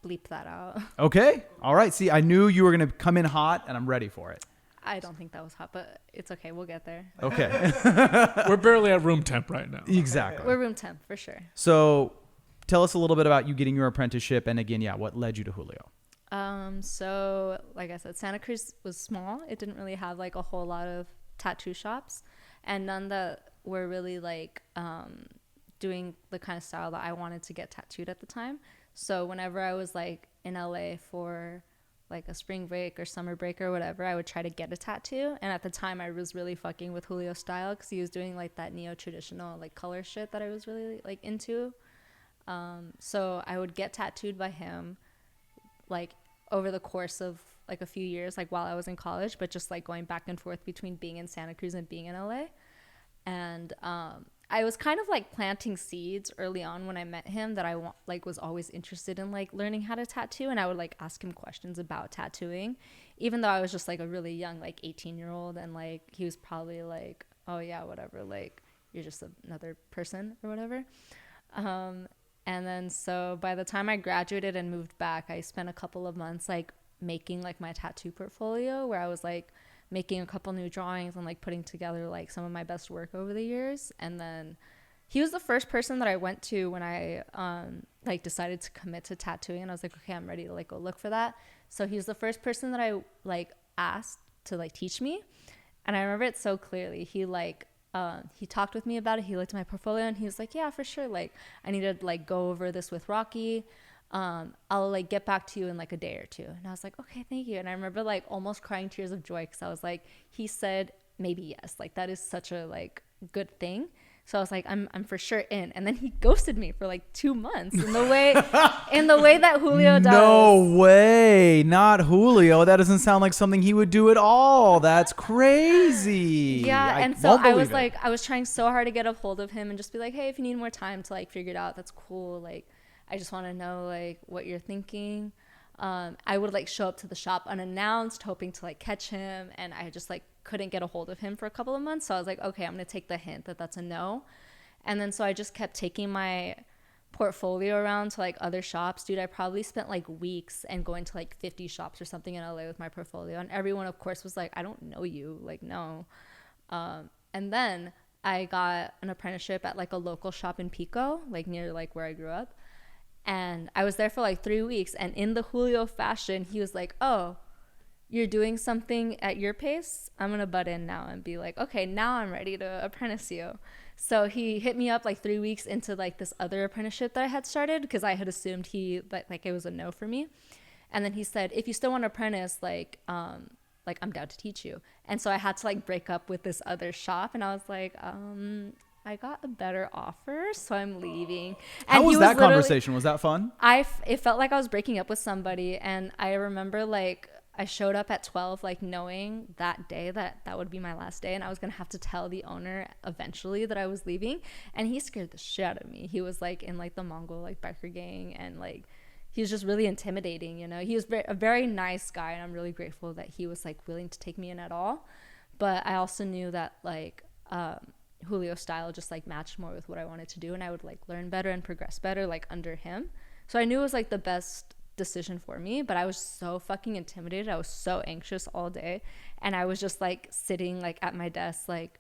bleep that out. Okay. All right. See, I knew you were going to come in hot and I'm ready for it. I don't think that was hot, but it's okay. We'll get there. Okay. We're barely at room temp right now. Exactly. We're room temp for sure. So tell us a little bit about you getting your apprenticeship. And again, yeah, what led you to Julio? So like I said, Santa Cruz was small. It didn't really have like a whole lot of tattoo shops and none that were really like doing the kind of style that I wanted to get tattooed at the time. So whenever I was like in LA for like a spring break or summer break or whatever, I would try to get a tattoo. And at the time I was really fucking with Julio's style because he was doing like that neo-traditional like color shit that I was really like into. So I would get tattooed by him like over the course of like a few years, like while I was in college, but just like going back and forth between being in Santa Cruz and being in LA. And I was kind of like planting seeds early on when I met him that I was always interested in like learning how to tattoo, and I would like ask him questions about tattooing, even though I was just like a really young like 18-year-old, and like he was probably like, oh yeah, whatever, like you're just another person or whatever. And then so by the time I graduated and moved back, I spent a couple of months like making like my tattoo portfolio where I was like making a couple new drawings and like putting together like some of my best work over the years. And then he was the first person that I went to when I like decided to commit to tattooing, and I was like, okay, I'm ready to like go look for that. So he was the first person that I like asked to like teach me. And I remember it so clearly. He talked with me about it. He looked at my portfolio and he was like, yeah, for sure. Like I need to like go over this with Rocky. I'll like get back to you in like a day or two. And I was like, okay, thank you. And I remember like almost crying tears of joy because I was like, he said maybe yes. Like that is such a like good thing. So I was like, I'm for sure in. And then he ghosted me for like 2 months in the way that Julio does. No way. Not Julio. That doesn't sound like something he would do at all. That's crazy. Yeah. And so I was like, I was trying so hard to get a hold of him and just be like, hey, if you need more time to like figure it out, that's cool. Like, I just want to know like what you're thinking. I would like show up to the shop unannounced, hoping to like catch him, and I just like couldn't get a hold of him for a couple of months. So I was like, okay, I'm gonna take the hint that that's a no. And then so I just kept taking my portfolio around to like other shops. Dude, I probably spent like weeks and going to like 50 shops or something in LA with my portfolio, and everyone of course was like, I don't know you, like no. And then I got an apprenticeship at like a local shop in Pico, like near like where I grew up. And I was there for like 3 weeks, and in the Julio fashion, he was like, oh, you're doing something at your pace? I'm going to butt in now and be like, okay, now I'm ready to apprentice you. So he hit me up like 3 weeks into like this other apprenticeship that I had started because I had assumed like it was a no for me. And then he said, if you still want to apprentice, like I'm down to teach you. And so I had to like break up with this other shop, and I was like, I got a better offer, so I'm leaving. And how was that conversation? Was that fun? It felt like I was breaking up with somebody, and I remember like I showed up at 12, like knowing that day that would be my last day, and I was gonna have to tell the owner eventually that I was leaving. And he scared the shit out of me. He was like in like the Mongol like biker gang, and like he was just really intimidating, you know. He was a very nice guy, and I'm really grateful that he was like willing to take me in at all. But I also knew that like Julio's style just like matched more with what I wanted to do, and I would like learn better and progress better like under him. So I knew it was like the best decision for me, but I was so fucking intimidated. I was so anxious all day, and I was just like sitting like at my desk like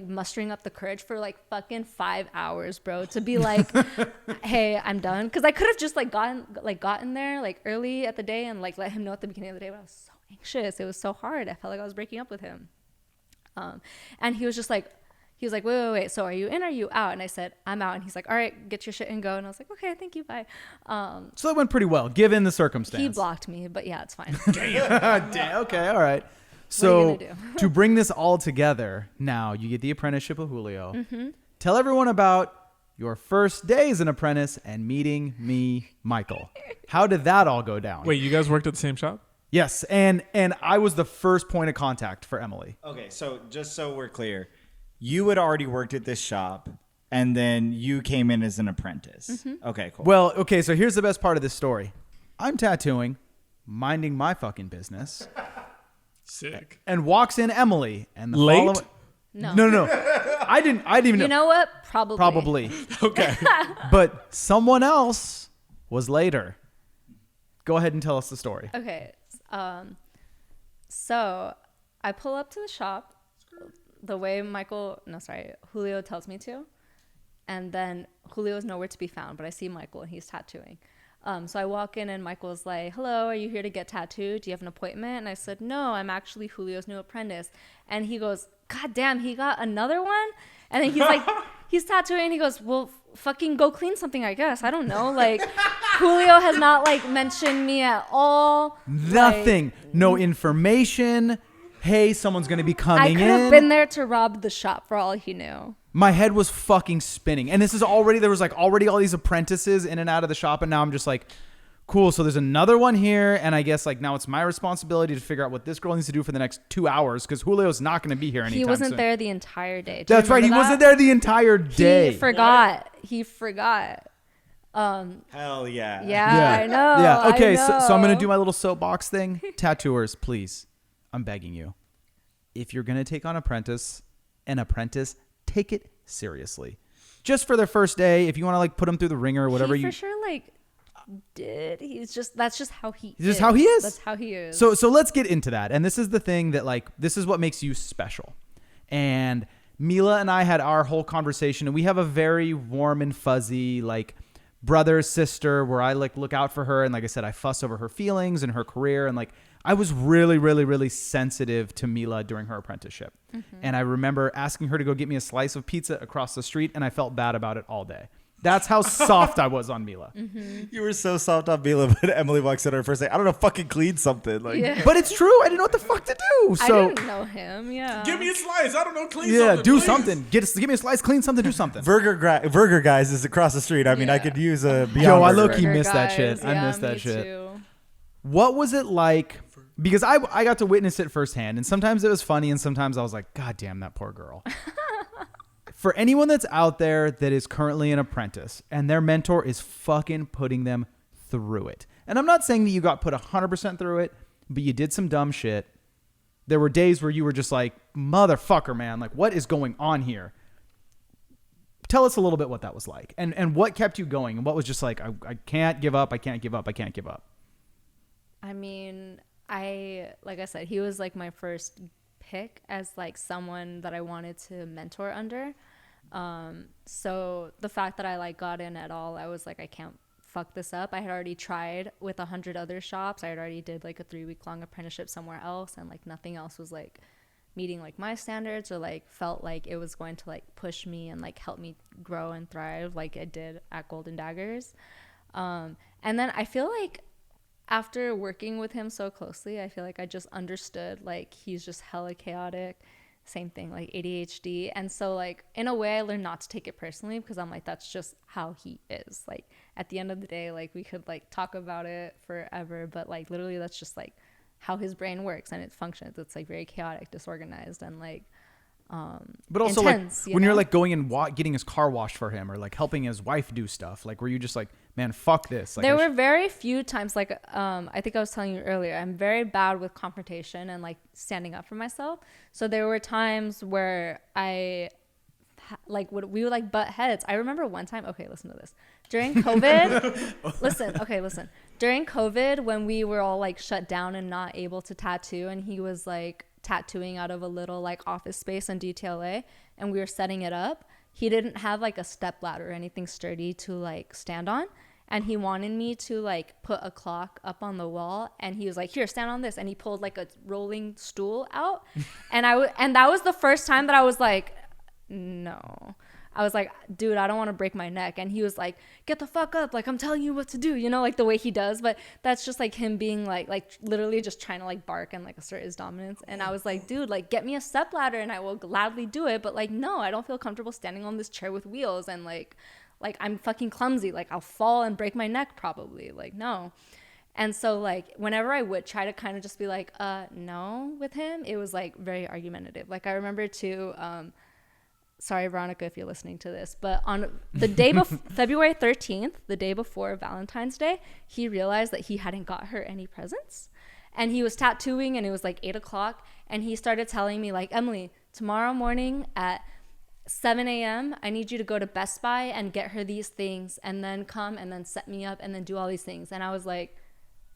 mustering up the courage for like fucking 5 hours, bro, to be like hey, I'm done, because I could have just like gotten there like early at the day and like let him know at the beginning of the day, but I was so anxious. It was so hard. I felt like I was breaking up with him. And he was like, wait, so are you in or are you out? And I said, I'm out. And he's like, all right, get your shit and go. And I was like, okay, thank you, bye. So that went pretty well, given the circumstance. He blocked me, but yeah, it's fine. Damn. Okay, all right. So do? to bring this all together, now you get the apprenticeship of Julio. Mm-hmm. Tell everyone about your first day as an apprentice and meeting me, Michael. How did that all go down? Wait, you guys worked at the same shop? Yes, and I was the first point of contact for Emily. Okay, so just so we're clear, you had already worked at this shop, and then you came in as an apprentice. Mm-hmm. Okay, cool. Well, okay, so here's the best part of this story. I'm tattooing, minding my fucking business, Sick. and walks in Emily, and the Late? following. No. I didn't even know. You know what? Probably. Okay. But someone else was later. Go ahead and tell us the story. Okay. So I pull up to the shop the way Julio tells me to. And then Julio's nowhere to be found, but I see Michael and he's tattooing. So I walk in and Michael's like, hello, are you here to get tattooed? Do you have an appointment? And I said, no, I'm actually Julio's new apprentice. And he goes, God damn, he got another one? And then he's like, he's tattooing. He goes, well, fucking go clean something, I guess. I don't know. Like, Julio has not, like, mentioned me at all. Nothing. Like, no information. Hey, someone's going to be coming in. I could have been there to rob the shop for all he knew. My head was fucking spinning. And there was already all these apprentices in and out of the shop. And now I'm just like, cool. So there's another one here. And I guess now it's my responsibility to figure out what this girl needs to do for the next 2 hours. Because Julio's not going to be here anytime soon. He wasn't there the entire day. That's right. He wasn't there the entire day. He forgot. He forgot. Hell yeah. Yeah, I know. Yeah. Okay. I know. So I'm going to do my little soapbox thing. Tattooers, please. I'm begging you. If you're going to take on an apprentice, take it seriously. Just for their first day, if you want to put them through the ringer or whatever. He for sure did. That's just how he is. Just how he is. That's how he is. So let's get into that. And this is the thing that this is what makes you special. And Mila and I had our whole conversation, and we have a very warm and fuzzy brother, sister, where I look out for her. And like I said, I fuss over her feelings and her career. And I was really, really, really sensitive to Mila during her apprenticeship. Mm-hmm. And I remember asking her to go get me a slice of pizza across the street, and I felt bad about it all day. That's how soft I was on Mila. Mm-hmm. You were so soft on Mila, but Emily walks in her first day. I don't know, fucking clean something. Yeah. But it's true. I didn't know what the fuck to do. So I didn't know him. Yeah. Give me a slice. I don't know. Clean something. yeah, do please. something. Give me a slice, clean something, do something. Burger Guys is across the street. I mean, I could use a Beyond Yo, I Burger. low-key miss that shit. I miss that shit. Too. What was it like? Because I got to witness it firsthand, and sometimes it was funny, and sometimes I was like, God damn, that poor girl. For anyone that's out there that is currently an apprentice and their mentor is fucking putting them through it. And I'm not saying that you got put 100% through it, but you did some dumb shit. There were days where you were just like, motherfucker, man, what is going on here? Tell us a little bit what that was like and what kept you going and what was just like, I can't give up. I can't give up. I can't give up. I mean, like I said, he was my first pick as someone that I wanted to mentor under. So the fact that I got in at all, I was like, I can't fuck this up. I had already tried with 100 other shops. I had already did a 3-week-long apprenticeship somewhere else, and nothing else was meeting my standards or felt like it was going to push me and help me grow and thrive like it did at Golden Daggers. And then I feel after working with him so closely, I feel I just understood he's just hella chaotic. Same thing, ADHD. And so in a way I learned not to take it personally because I'm that's just how he is. At the end of the day, we could talk about it forever, but literally that's just how his brain works and it functions. It's very chaotic, disorganized, and but also intense, when you're going and getting his car washed for him or helping his wife do stuff, were you just man, fuck this? There were very few times I think I was telling you earlier, I'm very bad with confrontation and standing up for myself. So there were times where we would butt heads. I remember one time, okay, listen to this. During COVID, listen. During COVID, when we were all shut down and not able to tattoo, and he was tattooing out of a little office space in DTLA, and we were setting it up, he didn't have a step ladder or anything sturdy to stand on, and he wanted me to put a clock up on the wall, and he was here, stand on this, and he pulled a rolling stool out, and that was the first time that I was no. I was like, dude, I don't want to break my neck. And he was like, get the fuck up. Like, I'm telling you what to do, you know, like the way he does. But that's just like him being like literally just trying to like bark and like assert his dominance. And I was like, dude, like get me a step ladder and I will gladly do it. But like, no, I don't feel comfortable standing on this chair with wheels. And like I'm fucking clumsy. Like I'll fall and break my neck probably. Like, no. And so like whenever I would try to kind of just be like, no with him, it was like very argumentative. Like I remember too, sorry, Veronica, if you're listening to this, but on the day before February 13th, the day before Valentine's Day, he realized that he hadn't got her any presents. And he was tattooing and it was like 8:00. And he started telling me like, Emily, tomorrow morning at 7 a.m., I need you to go to Best Buy and get her these things and then come and then set me up and then do all these things. And I was like,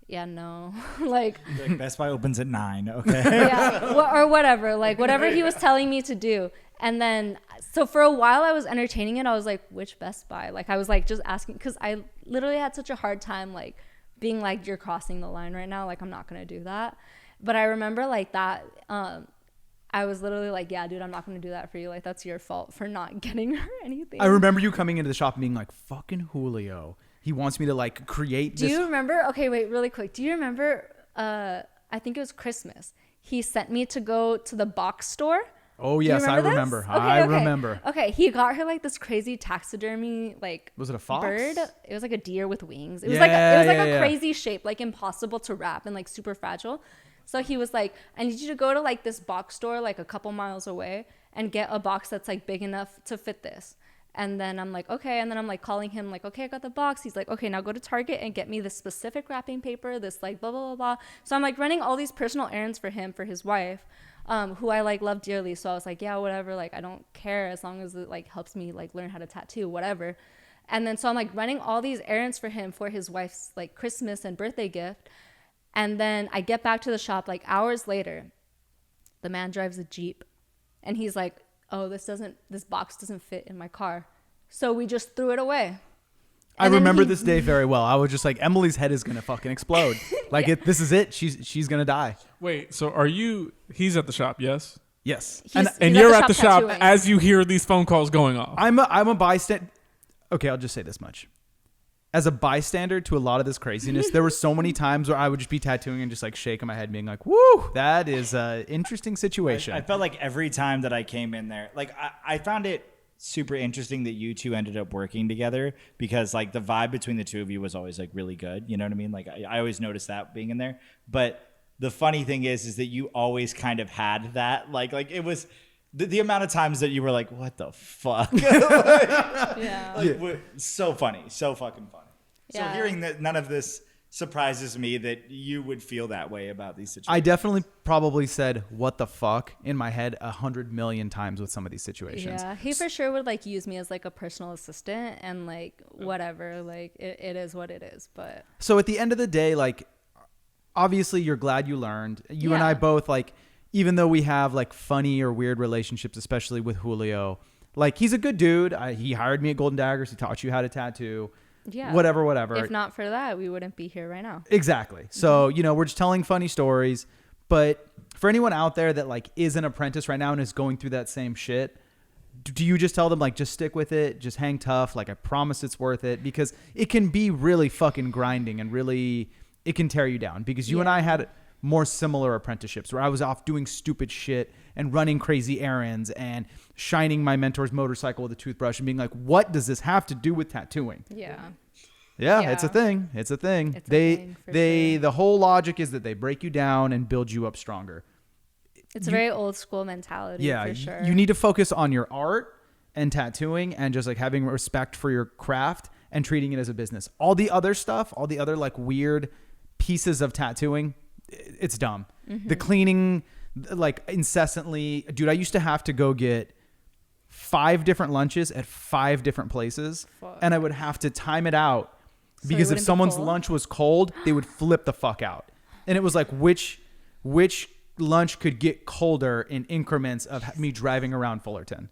yeah, no, like Best Buy opens at 9. Okay. Yeah, or whatever, like whatever he was telling me to do. And then, so for a while I was entertaining it. I was like, which Best Buy? Like I was like just asking, because I literally had such a hard time like being like, you're crossing the line right now. Like I'm not gonna do that. But I remember like that. I was literally like, yeah, dude, I'm not gonna do that for you. Like that's your fault for not getting her anything. I remember you coming into the shop and being like, fucking Julio. He wants me to like create this. Do you remember? Okay, wait, really quick. Do you remember? I think it was Christmas. He sent me to go to the box store. Oh yes, I remember. I remember. Okay, he got her like this crazy taxidermy, like was it a fox? Bird? It was like a deer with wings. It was a crazy shape, like impossible to wrap and like super fragile. So he was like, I need you to go to like this box store like a couple miles away and get a box that's like big enough to fit this. And then I'm like, okay. And then I'm like calling him like, okay, I got the box. He's like, okay, now go to Target and get me this specific wrapping paper, this like blah, blah, blah, blah. So I'm like running all these personal errands for him, for his wife, who I like love dearly. So I was like, yeah, whatever. Like, I don't care as long as it like helps me like learn how to tattoo, whatever. And then so I'm like running all these errands for him for his wife's like Christmas and birthday gift. And then I get back to the shop like hours later. The man drives a Jeep and he's like, oh, this box doesn't fit in my car. So we just threw it away. I remember this day very well. I was just like, Emily's head is going to fucking explode. Like this is it. She's going to die. Wait, so he's at the shop, yes? Yes. And you're at the shop as you hear these phone calls going off. I'm a bystander. Okay, I'll just say this much. As a bystander to a lot of this craziness, there were so many times where I would just be tattooing and just like shaking my head being like, woo, that is an interesting situation. I felt like every time that I came in there, like I found it super interesting that you two ended up working together because like the vibe between the two of you was always like really good. You know what I mean? Like I always noticed that being in there. But the funny thing is that you always kind of had that like it was the amount of times that you were like, what the fuck? So funny. So fucking funny. Yeah. So hearing that none of this surprises me that you would feel that way about these situations. I definitely probably said what the fuck in my head 100 million times with some of these situations. Yeah, he for sure would like use me as like a personal assistant and like whatever, like it is what it is. But so at the end of the day, like obviously you're glad you learned. You and I both like, even though we have like funny or weird relationships, especially with Julio, like he's a good dude. He hired me at Golden Daggers. He taught you how to tattoo. Yeah. Whatever. If not for that, we wouldn't be here right now. Exactly. So, you know, we're just telling funny stories. But for anyone out there that like is an apprentice right now and is going through that same shit, do you just tell them like, just stick with it, just hang tough? Like, I promise it's worth it, because it can be really fucking grinding and really, it can tear you down, because you and I had more similar apprenticeships where I was off doing stupid shit and running crazy errands and shining my mentor's motorcycle with a toothbrush and being like, what does this have to do with tattooing? Yeah, it's a thing. The whole logic is that they break you down and build you up stronger. It's a very old school mentality. Yeah, for sure. You need to focus on your art and tattooing and just like having respect for your craft and treating it as a business. All the other stuff, all the other like weird pieces of tattooing, it's dumb. Mm-hmm. The cleaning, like incessantly, dude, I used to have to go get 5 different lunches at 5 different places. Fuck. And I would have to time it out, because if someone's lunch was cold, they would flip the fuck out. And it was like, which lunch could get colder in increments of me driving around Fullerton.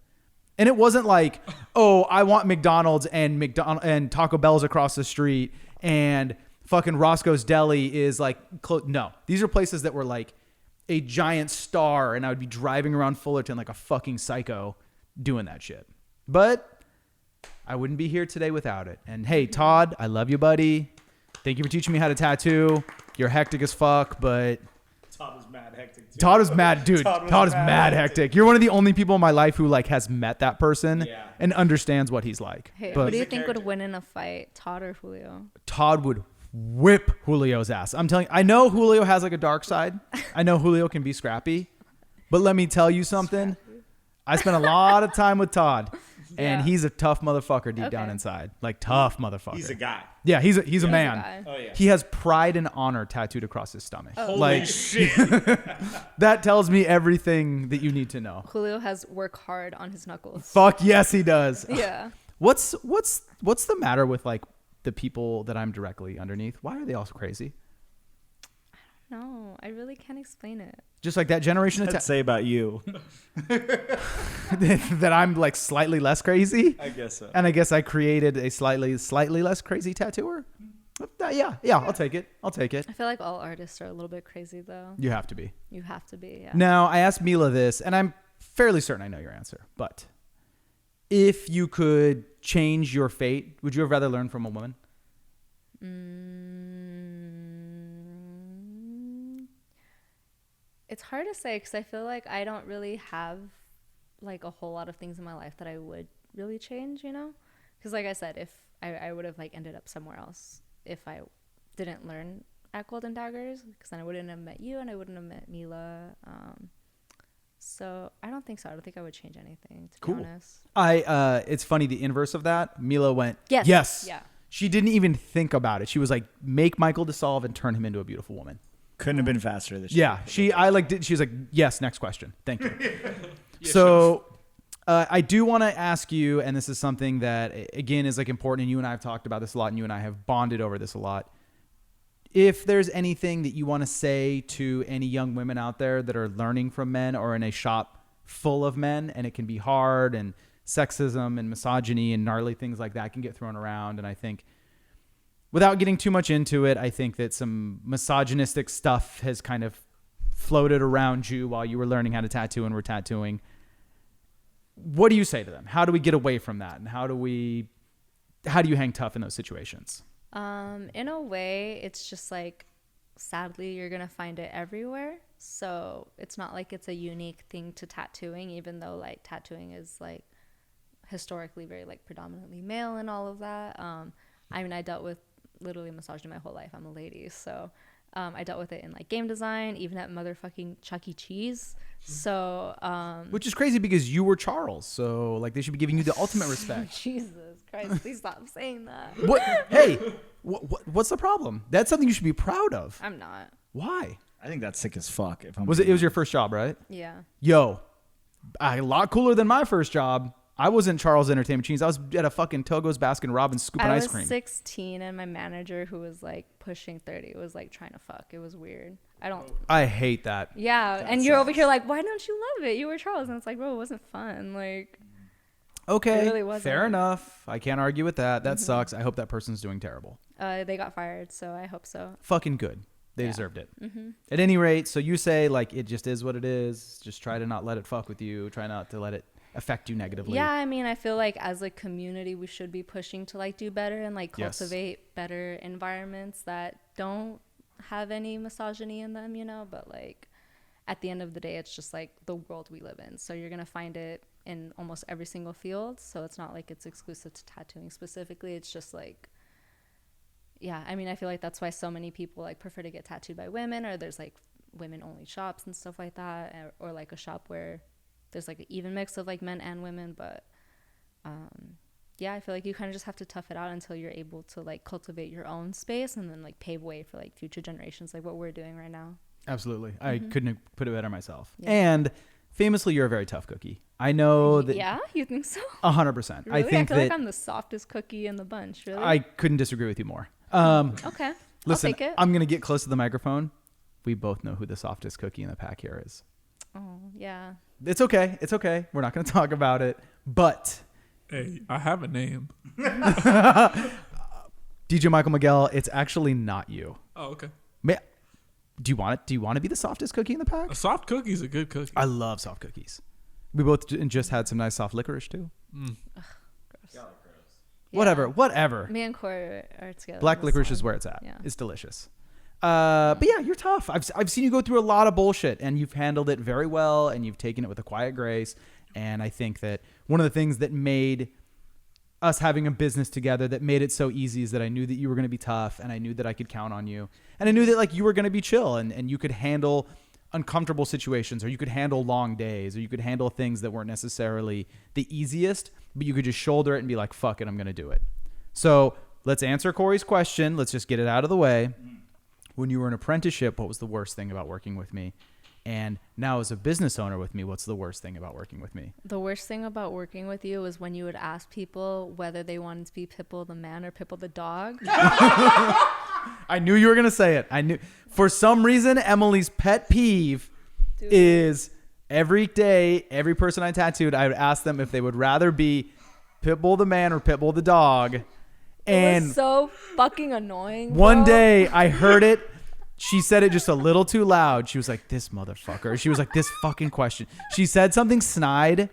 And it wasn't like, oh, I want McDonald's and Taco Bell's across the street and fucking Roscoe's Deli is like, no, these are places that were like a giant star, and I would be driving around Fullerton like a fucking psycho doing that shit. But I wouldn't be here today without it. And hey, Todd, I love you, buddy. Thank you for teaching me how to tattoo. You're hectic as fuck, but Todd was mad hectic too. Todd is mad, dude. Todd is mad hectic. You're one of the only people in my life who like has met that person and understands what he's like. Hey, But who do you think would win in a fight, Todd or Julio? Todd would whip Julio's ass. I'm telling you, I know Julio has like a dark side. I know Julio can be scrappy. But let me tell you something. I spent a lot of time with Todd. And he's a tough motherfucker deep down inside. Like tough motherfucker. He's a guy. Yeah, he's a man. Oh yeah. He has pride and honor tattooed across his stomach. Holy shit. That tells me everything that you need to know. Julio has work hard on his knuckles. Fuck yes, he does. Yeah. What's the matter with like the people that I'm directly underneath? Why are they all so crazy? No, I really can't explain it. Just like that generation of Let's say about you. that I'm like slightly less crazy. I guess so. And I guess I created a slightly less crazy tattooer. Yeah, I'll take it. I feel like all artists are a little bit crazy though. You have to be. You have to be, yeah. Now, I asked Mila this, and I'm fairly certain I know your answer, but if you could change your fate, would you have rather learned from a woman? It's hard to say because I feel like I don't really have like a whole lot of things in my life that I would really change, you know? Because like I said, if I would have like ended up somewhere else if I didn't learn at Golden Daggers, because then I wouldn't have met you and I wouldn't have met Mila. So I don't think so. I don't think I would change anything, to be honest. It's funny, the inverse of that. Mila went, yes. Yeah. She didn't even think about it. She was like, make Michael dissolve and turn him into a beautiful woman. Couldn't have been faster this year. Yeah. She was like, yes, next question. Thank you. So I do want to ask you, and this is something that, again, is like important, and you and I have talked about this a lot, and you and I have bonded over this a lot. If there's anything that you want to say to any young women out there that are learning from men or in a shop full of men, and it can be hard, and sexism and misogyny and gnarly things like that can get thrown around. And I think without getting too much into it, I think that some misogynistic stuff has kind of floated around you while you were learning how to tattoo and were tattooing. What do you say to them? How do we get away from that? And how do you hang tough in those situations? In a way, it's just like, sadly, you're going to find it everywhere. So it's not like it's a unique thing to tattooing, even though like tattooing is like historically very like predominantly male and all of that. I mean, I dealt with literally misogyny my whole life. I'm a lady. So I dealt with it in like game design, even at motherfucking Chuck E. Cheese. So which is crazy because you were Charles, so like they should be giving you the ultimate respect. Jesus Christ, please stop saying that. What? Hey, what's the problem? That's something you should be proud of. I'm not. Why? I think that's sick as fuck. If I'm it was your first job, right? Yeah. Yo, a lot cooler than my first job. I wasn't Charles Entertainment Cheese. I was at a fucking Togo's Baskin Robbins scooping ice cream. I was 16 and my manager, who was like pushing 30, was like trying to fuck. It was weird. I hate that. Yeah. That and you're sucks. over here like, why don't you love it? You were Charles. And it's like, bro, it wasn't fun. Like, okay, it really wasn't. Fair enough. I can't argue with that. That sucks. I hope that person's doing terrible. They got fired, so I hope so. Fucking good. They deserved it. At any rate, so you say like it just is what it is. Just try to not let it fuck with you. Try not to let it affect you negatively. Yeah, I mean, I feel like as a community, we should be pushing to like do better and like cultivate better environments that don't have any misogyny in them, you know. But like at the end of the day, it's just like the world we live in. So you're gonna find it in almost every single field. So it's not like it's exclusive to tattooing specifically. It's just like, yeah, I mean, I feel like that's why so many people like prefer to get tattooed by women, or there's like women only shops and stuff like that, or like a shop where there's like an even mix of like men and women. But yeah, I feel like you kind of just have to tough it out until you're able to like cultivate your own space and then like pave way for like future generations, like what we're doing right now. Absolutely. I couldn't have put it better myself. Yeah. And famously, you're a very tough cookie. I know that. Yeah, you think so? 100%. Really? I think feel that like I'm the softest cookie in the bunch. Really? I couldn't disagree with you more. Okay. Listen, I'll take it. I'm gonna get close to the microphone. We both know who the softest cookie in the pack here is. Oh yeah. It's okay. It's okay. We're not gonna talk about it. But Hey, I have a name. DJ MichaelMiguel, it's actually not you. Oh, okay. Do you want it? Do you want to be the softest cookie in the pack? A soft cookie is a good cookie. I love soft cookies. We both just had some nice soft licorice too. Mm. Gross. Whatever. Me and Corey are together. Black on this licorice one. is where it's at. Yeah. It's delicious. But yeah, you're tough. I've seen you go through a lot of bullshit, and you've handled it very well, and you've taken it with a quiet grace. And I think that one of the things that made us having a business together that made it so easy is that I knew that you were going to be tough, and I knew that I could count on you, and I knew that like you were going to be chill, and you could handle uncomfortable situations, or you could handle long days, or you could handle things that weren't necessarily the easiest, but you could just shoulder it and be like, fuck it, I'm going to do it. So let's answer Corey's question. Let's just get it out of the way. When you were an apprenticeship, what was the worst thing about working with me? And now as a business owner with me, what's the worst thing about working with me? The worst thing about working with you was when you would ask people whether they wanted to be Pitbull the man or Pitbull the dog. I knew you were going to say it. I knew. For some reason, Emily's pet peeve is every day, every person I tattooed, I would ask them if they would rather be Pitbull the man or Pitbull the dog. And it was so fucking annoying. One bro. day I heard it. She said it just a little too loud. She was like, this motherfucker. She was like, this fucking question. She said something snide.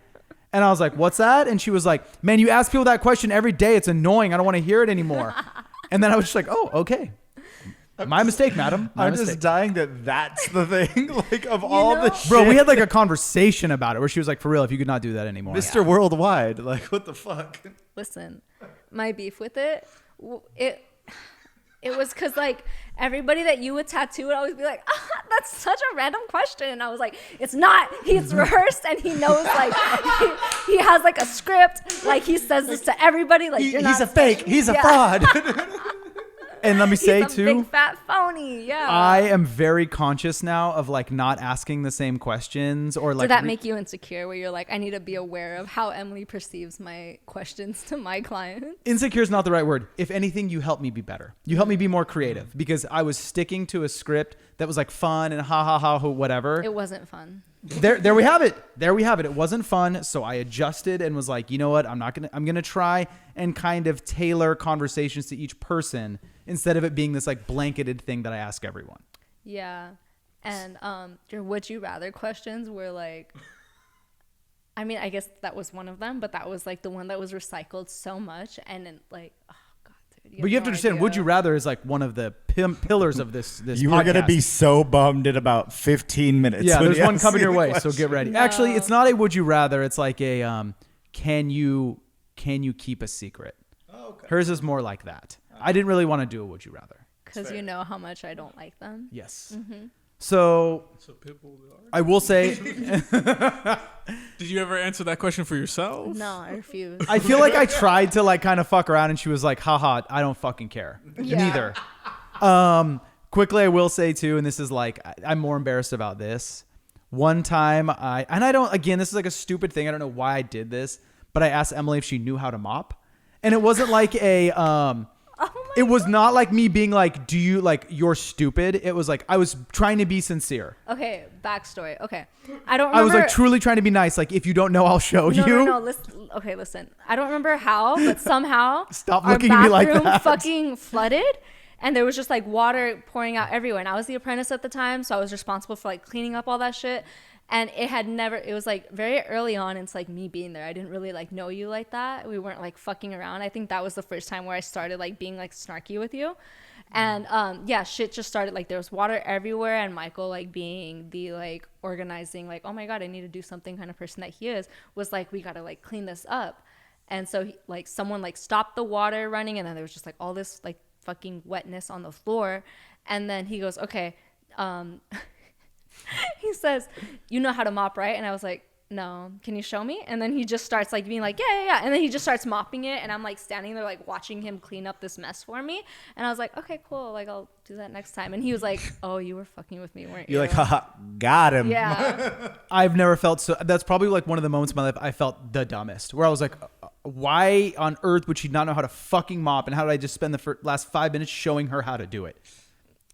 And I was like, what's that? And she was like, man, you ask people that question every day. It's annoying. I don't want to hear it anymore. And then I was just like, oh, okay. My mistake, madam. My I'm mistake. just dying that that's the thing. Like, of all the shit. Bro, we had like a conversation about it where she was like, for real, if you could not do that anymore. Mr. Worldwide. Like, what the fuck? Listen, my beef with it was because like everybody that you would tattoo would always be like, that's such a random question. And I was like, it's not. He's rehearsed and he knows like he has like a script. Like he says this to everybody. Like He's a fake. He's a fraud. And let me say He's a too, big fat phony. Yeah. I am very conscious now of like not asking the same questions or like. Did that make you insecure where you're like, I need to be aware of how Emily perceives my questions to my clients? Insecure is not the right word. If anything, you help me be better. You help me be more creative because I was sticking to a script that was like fun and ha, whatever. It wasn't fun. There we have it. There we have it. It wasn't fun. So I adjusted and was like, you know what? I'm going to try and kind of tailor conversations to each person instead of it being this like blanketed thing that I ask everyone. Yeah. And your would you rather questions were like, I mean, I guess that was one of them, but that was like the one that was recycled so much. And then like, oh God, dude. But you have to understand, would you rather is like one of the pillars of this You are going to podcast. be so bummed in about 15 minutes. Yeah, when there's you one ask coming me your the way, so question. get ready. No. Actually, it's not a would you rather. It's like a can you keep a secret? Oh, okay. Hers is more like that. I didn't really want to do a would you rather. Because you know how much I don't like them. Yes. Mm-hmm. So Pitbull the dog. I will say, Did you ever answer that question for yourself? No, I refuse. I feel like I tried to like kind of fuck around, and she was like, haha, I don't fucking care. Yeah. Neither. Quickly, I will say too, and this is like, I'm more embarrassed about this. One time this is like a stupid thing. I don't know why I did this, but I asked Emily if she knew how to mop. And it wasn't like it was not like me being like, do you like, you're stupid. It was like, I was trying to be sincere. Okay, backstory. Okay. I don't remember. I was like truly trying to be nice. Like, if you don't know, I'll show you. No. Listen. I don't remember how, but somehow Stop our looking at me like bathroom that. fucking flooded. And there was just like water pouring out everywhere. And I was the apprentice at the time. So I was responsible for like cleaning up all that shit. And it was like very early on. It's like me being there. I didn't really like know you like that. We weren't like fucking around. I think that was the first time where I started like being like snarky with you. And shit just started like there was water everywhere. And Michael, like being the like organizing, like, oh my God, I need to do something kind of person that he is, was like, we got to like clean this up. And so someone like stopped the water running. And then there was just like all this like fucking wetness on the floor. And then he goes, okay, he says, you know how to mop, right? And I was like, no, can you show me? And then he just starts like being like, yeah. And then he just starts mopping it. And I'm like standing there like watching him clean up this mess for me. And I was like, okay, cool. Like, I'll do that next time. And he was like, oh, you were fucking with me, weren't you? You're like, haha, got him. Yeah. I've never felt so. That's probably like one of the moments in my life I felt the dumbest, where I was like, why on earth would she not know how to fucking mop? And how did I just spend the last 5 minutes showing her how to do it?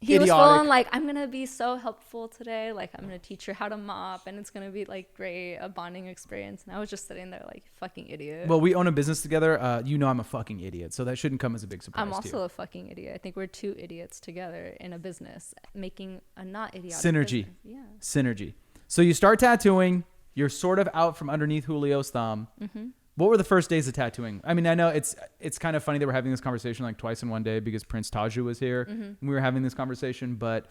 He was Idiotic. full on like, I'm going to be so helpful today. Like, I'm going to teach her how to mop. And it's going to be like great, a bonding experience. And I was just sitting there like, fucking idiot. Well, we own a business together. You know I'm a fucking idiot. So that shouldn't come as a big surprise I'm to also you. a fucking idiot. I think we're two idiots together in a business making a not idiotic Synergy. business. Yeah. Synergy. So you start tattooing. You're sort of out from underneath Julio's thumb. Mm-hmm. What were the first days of tattooing? I mean, I know it's kind of funny that we're having this conversation like twice in one day because Prince Taju was here and we were having this conversation. But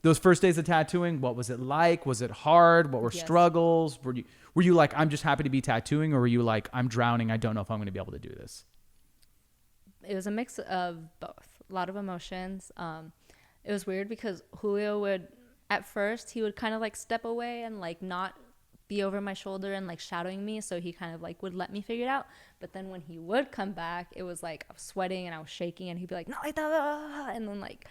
those first days of tattooing, what was it like? Was it hard? What were struggles? Were you like, I'm just happy to be tattooing, or were you like, I'm drowning, I don't know if I'm going to be able to do this? It was a mix of both. A lot of emotions. It was weird because Julio would, at first, he would kind of like step away and like not be over my shoulder and like shadowing me, so he kind of like would let me figure it out. But then when he would come back, it was like I was sweating and I was shaking, and he'd be like, no, and then like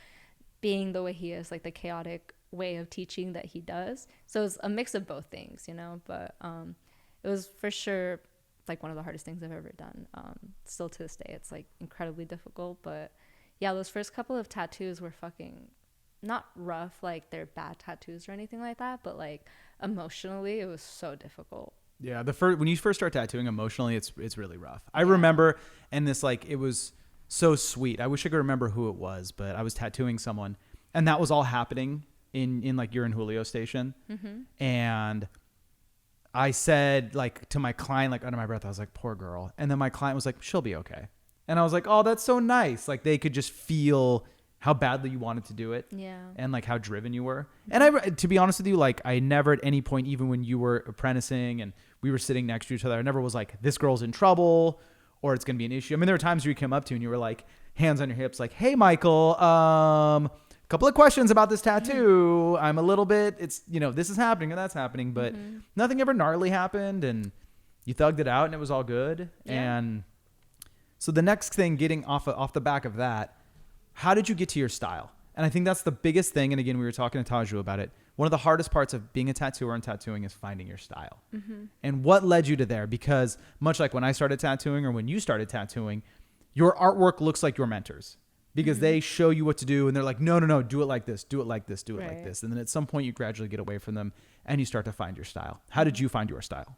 being the way he is, like the chaotic way of teaching that he does. So it was a mix of both things, you know. But it was for sure like one of the hardest things I've ever done. Still to this day, it's like incredibly difficult. But yeah, those first couple of tattoos were fucking not rough, like they're bad tattoos or anything like that, but like emotionally it was so difficult. Yeah, when you first start tattooing, emotionally it's really rough. I remember, and this like it was so sweet. I wish I could remember who it was, but I was tattooing someone, and that was all happening in like you're in Julio Station, and I said like to my client, like under my breath, I was like, poor girl, and then my client was like, she'll be okay, and I was like, oh, that's so nice. Like they could just feel how badly you wanted to do it, and like how driven you were. And to be honest with you, like I never at any point, even when you were apprenticing and we were sitting next to each other, I never was like, this girl's in trouble or it's gonna be an issue. I mean, there were times where you came up to and you were like, hands on your hips, like, hey Michael, couple of questions about this tattoo. I'm a little bit, it's, you know, this is happening and that's happening, but nothing ever gnarly happened, and you thugged it out and it was all good. And so the next thing, getting off the back of that, how did you get to your style? And I think that's the biggest thing. And again, we were talking to Taju about it. One of the hardest parts of being a tattooer and tattooing is finding your style. And what led you to there? Because much like when I started tattooing or when you started tattooing, your artwork looks like your mentors, because they show you what to do and they're like, no, do it like this, do it like this, do it like this. And then at some point you gradually get away from them and you start to find your style. How did you find your style?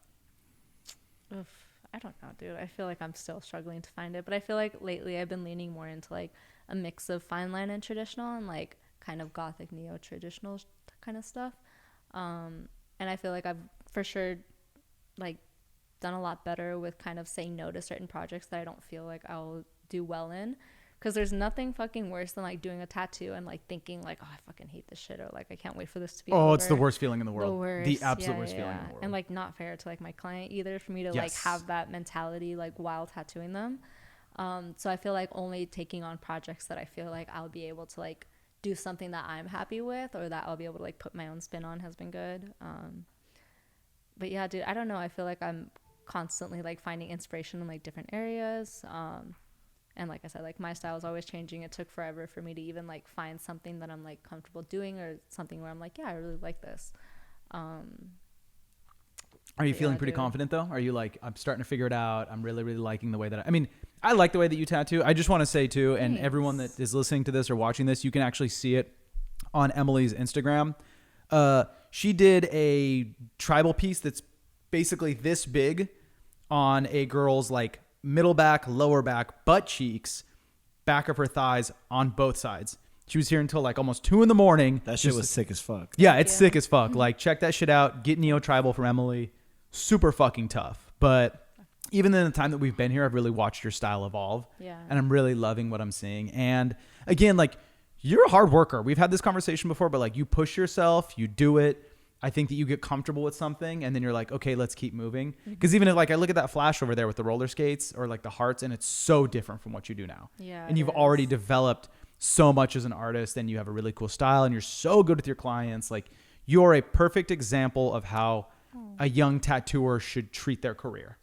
Oof, I don't know, dude. I feel like I'm still struggling to find it, but I feel like lately I've been leaning more into like a mix of fine line and traditional, and like kind of gothic neo-traditional kind of stuff. And I feel like I've for sure like done a lot better with kind of saying no to certain projects that I don't feel like I'll do well in. Because there's nothing fucking worse than like doing a tattoo and like thinking like, oh, I fucking hate this shit, or like I can't wait for this to be over. It's the worst feeling in the world. The worst. The absolute worst feeling in the world. And like not fair to like my client either, for me to like have that mentality like while tattooing them. So I feel like only taking on projects that I feel like I'll be able to like do something that I'm happy with, or that I'll be able to like put my own spin on, has been good. But yeah, dude, I don't know. I feel like I'm constantly like finding inspiration in like different areas. And like I said, like my style is always changing. It took forever for me to even like find something that I'm like comfortable doing, or something where I'm like, yeah, I really like this. Are you feeling pretty confident though? Are you like, I'm starting to figure it out, I'm really, really liking the way that I mean, I like the way that you tattoo. I just want to say too, and everyone that is listening to this or watching this, you can actually see it on Emily's Instagram. She did a tribal piece that's basically this big on a girl's like middle back, lower back, butt cheeks, back of her thighs on both sides. She was here until like almost 2 a.m. That shit was sick as fuck. Yeah, it's sick as fuck. Like, check that shit out. Get Neo Tribal from Emily. Super fucking tough. But even in the time that we've been here, I've really watched your style evolve. Yeah. And I'm really loving what I'm seeing. And again, like, you're a hard worker. We've had this conversation before, but like, you push yourself, you do it. I think that you get comfortable with something and then you're like, okay, let's keep moving. Because even if like I look at that flash over there with the roller skates or like the hearts, and it's so different from what you do now. Yeah. And you've already developed so much as an artist, and you have a really cool style, and you're so good with your clients. Like, you're a perfect example of how a young tattooer should treat their career.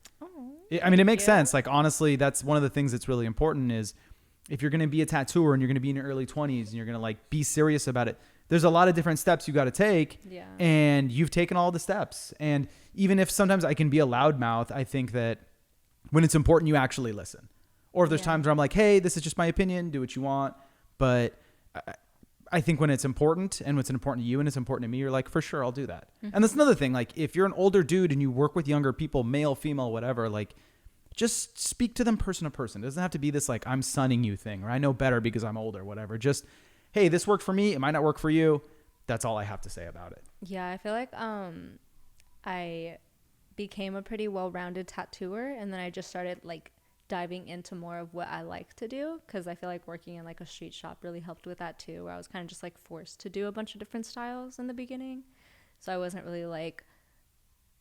I mean, it makes sense. Like, honestly, that's one of the things that's really important is if you're going to be a tattooer and you're going to be in your early 20s and you're going to like be serious about it, there's a lot of different steps you got to take. Yeah. And you've taken all the steps. And even if sometimes I can be a loudmouth, I think that when it's important, you actually listen. Or if there's times where I'm like, hey, this is just my opinion, do what you want. But I think when it's important and what's important to you and it's important to me, you're like, for sure, I'll do that. And that's another thing. Like, if you're an older dude and you work with younger people, male, female, whatever, like, just speak to them person to person. It doesn't have to be this like, I'm sunning you thing, or I know better because I'm older, whatever. Just, hey, this worked for me. It might not work for you. That's all I have to say about it. Yeah, I feel like I became a pretty well-rounded tattooer, and then I just started like diving into more of what I like to do, because I feel like working in like a street shop really helped with that too, where I was kind of just like forced to do a bunch of different styles in the beginning. So I wasn't really like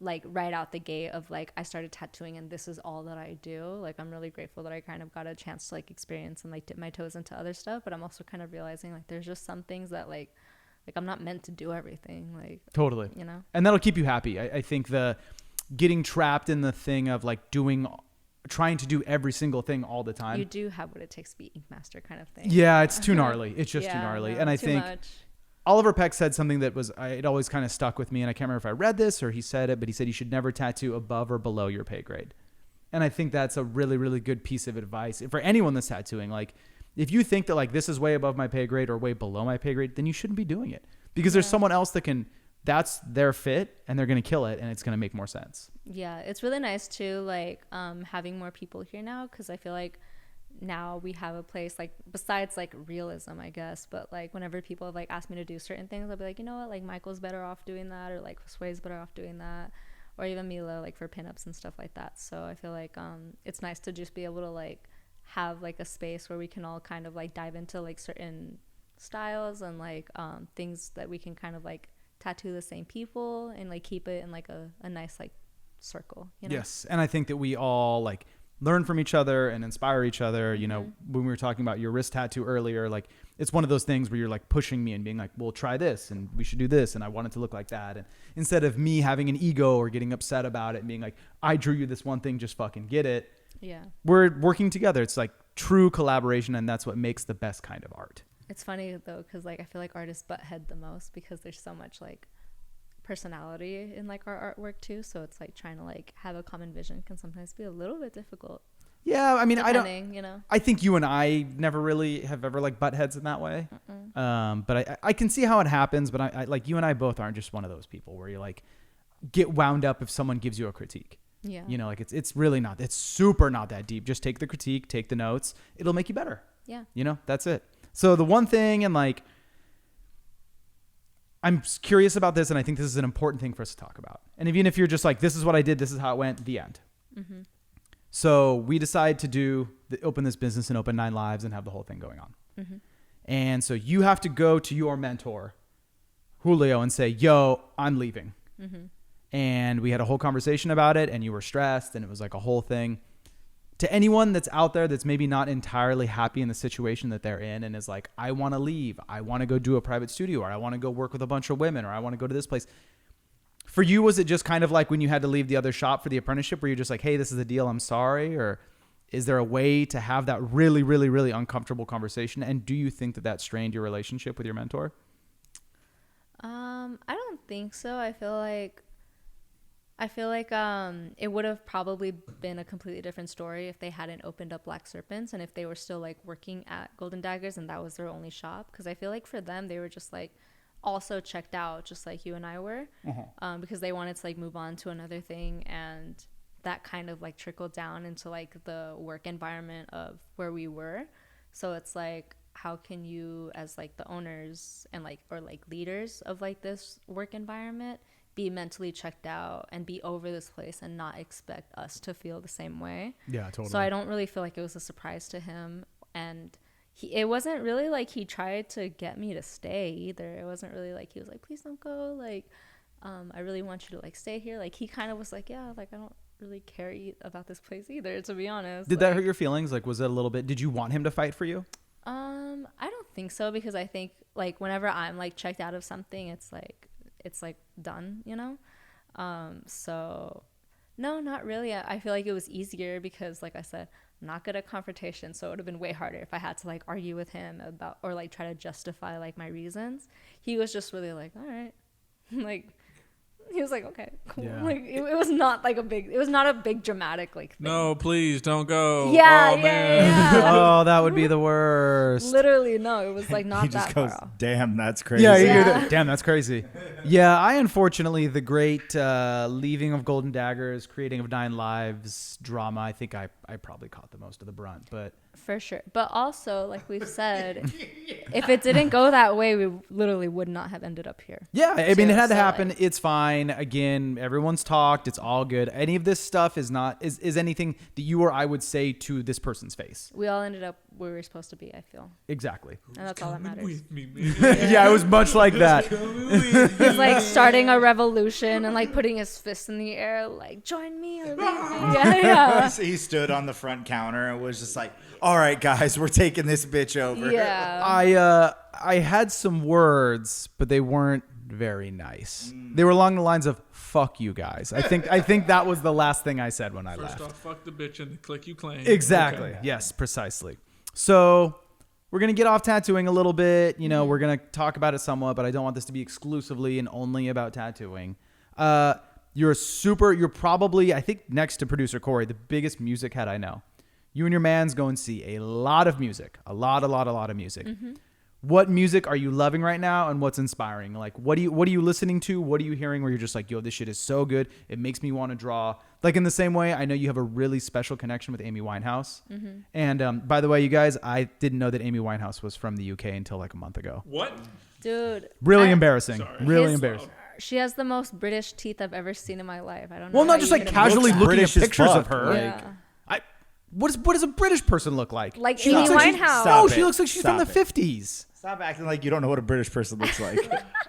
right out the gate of like I started tattooing and this is all that I do. Like I'm really grateful that I kind of got a chance to like experience and like dip my toes into other stuff, but I'm also kind of realizing like there's just some things that like I'm not meant to do everything, like totally, you know. And that'll keep you happy. I think the getting trapped in the thing of like trying to do every single thing all the time. You do have what it takes to be Ink Master kind of thing. Yeah, it's too gnarly. It's just too gnarly. No, and I too think much. Oliver Peck said something that it always kind of stuck with me, and I can't remember if I read this or he said it, but he said you should never tattoo above or below your pay grade. And I think that's a really, really good piece of advice for anyone that's tattooing. Like, if you think that like this is way above my pay grade or way below my pay grade, then you shouldn't be doing it, because there's someone else that's their fit and they're going to kill it and it's going to make more sense. Yeah, it's really nice too, like having more people here now, because I feel like now we have a place like besides like realism, I guess, but like whenever people have like asked me to do certain things, I'll be like, you know what, like Michael's better off doing that, or like Sway's better off doing that, or even Mila, like for pinups and stuff like that. So I feel like it's nice to just be able to like have like a space where we can all kind of like dive into like certain styles and like things that we can kind of like tattoo the same people and like keep it in like a nice like circle, you know? Yes. And I think that we all like learn from each other and inspire each other. You know, when we were talking about your wrist tattoo earlier, like it's one of those things where you're like pushing me and being like, well, try this and we should do this. And I want it to look like that. And instead of me having an ego or getting upset about it and being like, I drew you this one thing, just fucking get it. Yeah. We're working together. It's like true collaboration. And that's what makes the best kind of art. It's funny though, because like I feel like artists butt head the most because there's so much like personality in like our artwork too. So it's like trying to like have a common vision can sometimes be a little bit difficult. Yeah, I mean, you know. I think you and I never really have ever like butt heads in that way. But I can see how it happens. But I like you and I both aren't just one of those people where you like get wound up if someone gives you a critique. Yeah. You know, like it's really not. It's super not that deep. Just take the critique, take the notes. It'll make you better. Yeah. You know, that's it. So the one thing, and like, I'm curious about this, and I think this is an important thing for us to talk about. And even if you're just like, this is what I did, this is how it went, the end. Mm-hmm. So we decide to open this business and open 9 Lives and have the whole thing going on. Mm-hmm. And so you have to go to your mentor, Julio, and say, yo, I'm leaving. Mm-hmm. And we had a whole conversation about it, and you were stressed, and it was like a whole thing. To anyone that's out there that's maybe not entirely happy in the situation that they're in and is like, I want to leave, I want to go do a private studio, or I want to go work with a bunch of women, or I want to go to this place. For you, was it just kind of like when you had to leave the other shop for the apprenticeship where you're just like, hey, this is the deal, I'm sorry? Or is there a way to have that really, really, really uncomfortable conversation? And do you think that strained your relationship with your mentor? I don't think so. I feel like it would have probably been a completely different story if they hadn't opened up Black Serpents and if they were still like working at Golden Daggers and that was their only shop. Because I feel like for them, they were just like also checked out, just like you and I were, because they wanted to like move on to another thing, and that kind of like trickled down into like the work environment of where we were. So it's like, how can you as like the owners and like or like leaders of like this work environment be mentally checked out and be over this place and not expect us to feel the same way? Yeah, totally. So I don't really feel like it was a surprise to him, and it wasn't really like he tried to get me to stay either. It wasn't really like he was like, please don't go, like I really want you to like stay here. Like he kind of was like, yeah, like I don't really care about this place either, to be honest. Did that hurt your feelings? Like, was it a little bit, did you want him to fight for you? I don't think so, because I think like whenever I'm like checked out of something, it's like done, you know? So no, not really. I feel like it was easier because, like I said, I'm not good at confrontation, so it would have been way harder if I had to like argue with him about or like try to justify like my reasons. He was just really like, all right. Like he was like, okay, cool. Yeah. Like it was not like it was not a big dramatic like thing. No, please don't go. Yeah, Oh, yeah, man. yeah. Oh, that would be the worst. Literally, no, it was like not He that just goes, far off. damn, that's crazy. Yeah, Yeah. damn, that's crazy. Yeah, I unfortunately, the great leaving of Golden Daggers, creating of 9 Lives drama, I think I probably caught the most of the brunt. But For sure. But also, like we've said, if it didn't go that way, we literally would not have ended up here. Yeah, I mean, it had to So, happen. like- It's fine. Again, everyone's talked. It's all good. Any of this stuff is anything that you or I would say to this person's face. We all ended up where we were supposed to be, I feel. Exactly. And that's all that matters. With me, man. Yeah, it was much like that. He's like starting a revolution and like putting his fist in the air, like, join me or leave me. Yeah. He stood on the front counter and was just like, all right, guys, we're taking this bitch over. Yeah. I had some words, but they weren't very nice. They were along the lines of "fuck you guys." I think that was the last thing I said when I First left. off, fuck the bitch and the click you claim. Exactly. Okay. Yes, precisely. So we're going to get off tattooing a little bit. You know, we're going to talk about it somewhat, but I don't want this to be exclusively and only about tattooing. You're probably, I think, next to producer Corey, the biggest music head I know. You and your mans go and see a lot of music, a lot of music. What music are you loving right now, and what's inspiring? Like, what are you listening to? What are you hearing where you're just like, yo, this shit is so good, it makes me want to draw? Like, in the same way, I know you have a really special connection with Amy Winehouse. And by the way, you guys, I didn't know that Amy Winehouse was from the UK until like a month ago. What? Dude. Really embarrassing. Sorry. Really embarrassing. She has the most British teeth I've ever seen in my life. I don't know. Well, not how just you like even- casually Looks looking at British as pictures of fuck, her. Yeah. What does a British person look like? Like She Amy looks like Winehouse. Stop no, it. she looks like she's from the Stop it. 50s. Stop acting like you don't know what a British person looks like.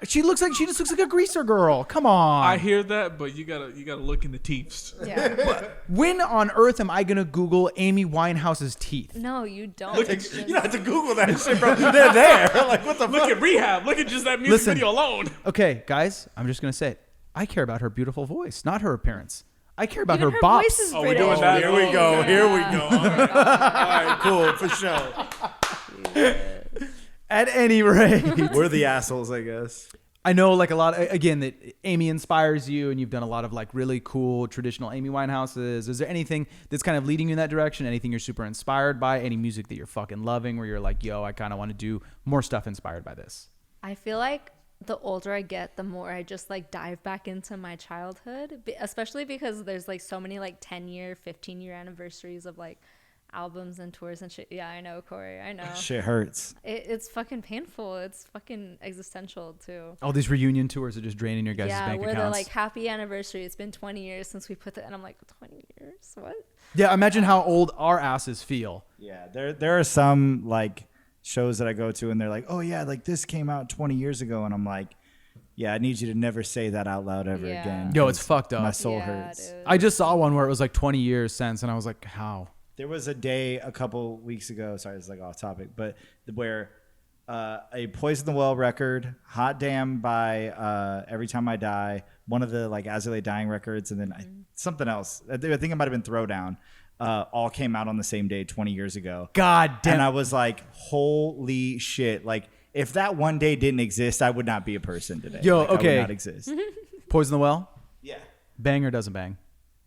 She just looks like a greaser girl. Come on. I hear that, but you gotta look in the teeth. Yeah. When on earth am I gonna Google Amy Winehouse's teeth? No, you don't. Look, It's you just- don't have to Google that shit, bro. They're there. Like, what the Look fuck? at Rehab. Look at just that music Listen. video alone. Okay, guys, I'm just gonna say it. I care about her beautiful voice, not her appearance. I care about Even her her bops. voice is Oh, we're British. doing that. Here we go. Yeah. Here we go. All right, cool, for sure. At any rate, We're the assholes, I guess. I know like a lot. Again, that Amy inspires you, and you've done a lot of like really cool traditional Amy Winehouses. Is there anything that's kind of leading you in that direction? Anything you're super inspired by? Any music that you're fucking loving, where you're like, yo, I kind of want to do more stuff inspired by this? I feel like the older I get, the more I just like dive back into my childhood, especially because there's like so many like 10-year, 15-year anniversaries of like albums and tours and shit. Yeah, I know, Corey. I know. Shit hurts. It's fucking painful. It's fucking existential too. All these reunion tours are just draining your guys' Yeah, bank where accounts. they're like, happy anniversary. It's been 20 years since we put that. And I'm like, 20 years? What? Yeah, imagine how old our asses feel. Yeah, there are some like shows that I go to and they're like, oh yeah, like this came out 20 years ago, and I'm like, yeah, I need you to never say that out loud ever Yeah. again. Yo, it's fucked up. My soul Yeah, hurts. dude. I just saw one where it was like 20 years since, and I was like, how? There was a day a couple weeks ago. Sorry, it's like off topic, but where a Poison the Well record, Hot Damn by Every Time I Die, one of the like As I Lay Dying records, and then something else. I think it might have been Throwdown. All came out on the same day 20 years ago. God damn. And I was like, holy shit! Like, if that one day didn't exist, I would not be a person today. Yo, Like, I okay. would not exist. Poison the Well? Yeah. Bang or doesn't bang?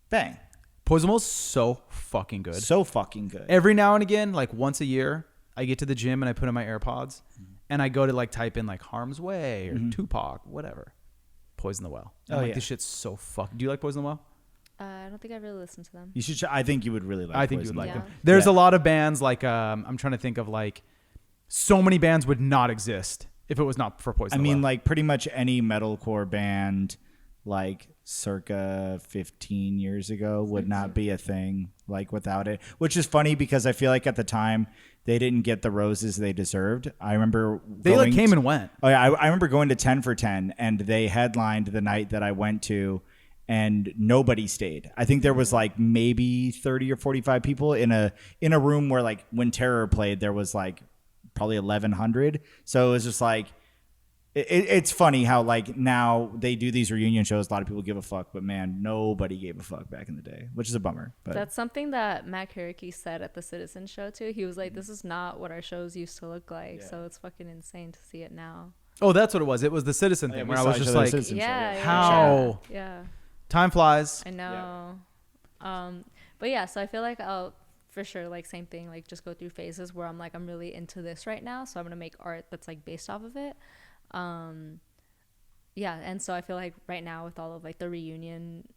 Bang. Poison the Well's so fucking good. So fucking good. Every now and again, like once a year, I get to the gym and I put in my AirPods and I go to like type in like Harm's Way or Tupac, whatever. Poison the Well. I'm Oh, like, yeah. this shit's so fuck. Do you like Poison the Well? I don't think I really listened to them. You should. I think you would really like. I think you Poison would like the them. Well. There's Yeah. a lot of bands like I'm trying to think of like so many bands would not exist if it was not for Poison I the mean, Well. like pretty much any metalcore band, like circa 15 years ago, would not be a thing like without it. Which is funny because I feel like at the time they didn't get the roses they deserved. I remember they like going came to- and went. Oh yeah, I remember going to 10 for 10, and they headlined the night that I went to, and nobody stayed. I think there was like maybe 30 or 45 people in a room where like when Terror played, there was like probably 1,100. So it was just like, it's funny how like now they do these reunion shows. A lot of people give a fuck, but man, nobody gave a fuck back in the day, which is a bummer. But That's something that Matt Carrickey said at the Citizen Show too. He was like, "This is not what our shows used to look like." So it's fucking insane to see it now. Oh, that's what it was. It was the Citizen yeah, thing we where I saw was each just other at like, Citizen Show, Yeah, How? Yeah, time flies. I know. But yeah, so I feel like I'll for sure like same thing. Like just go through phases where I'm like I'm really into this right now, so I'm gonna make art that's like based off of it. Yeah, and so I feel like right now with all of like the reunion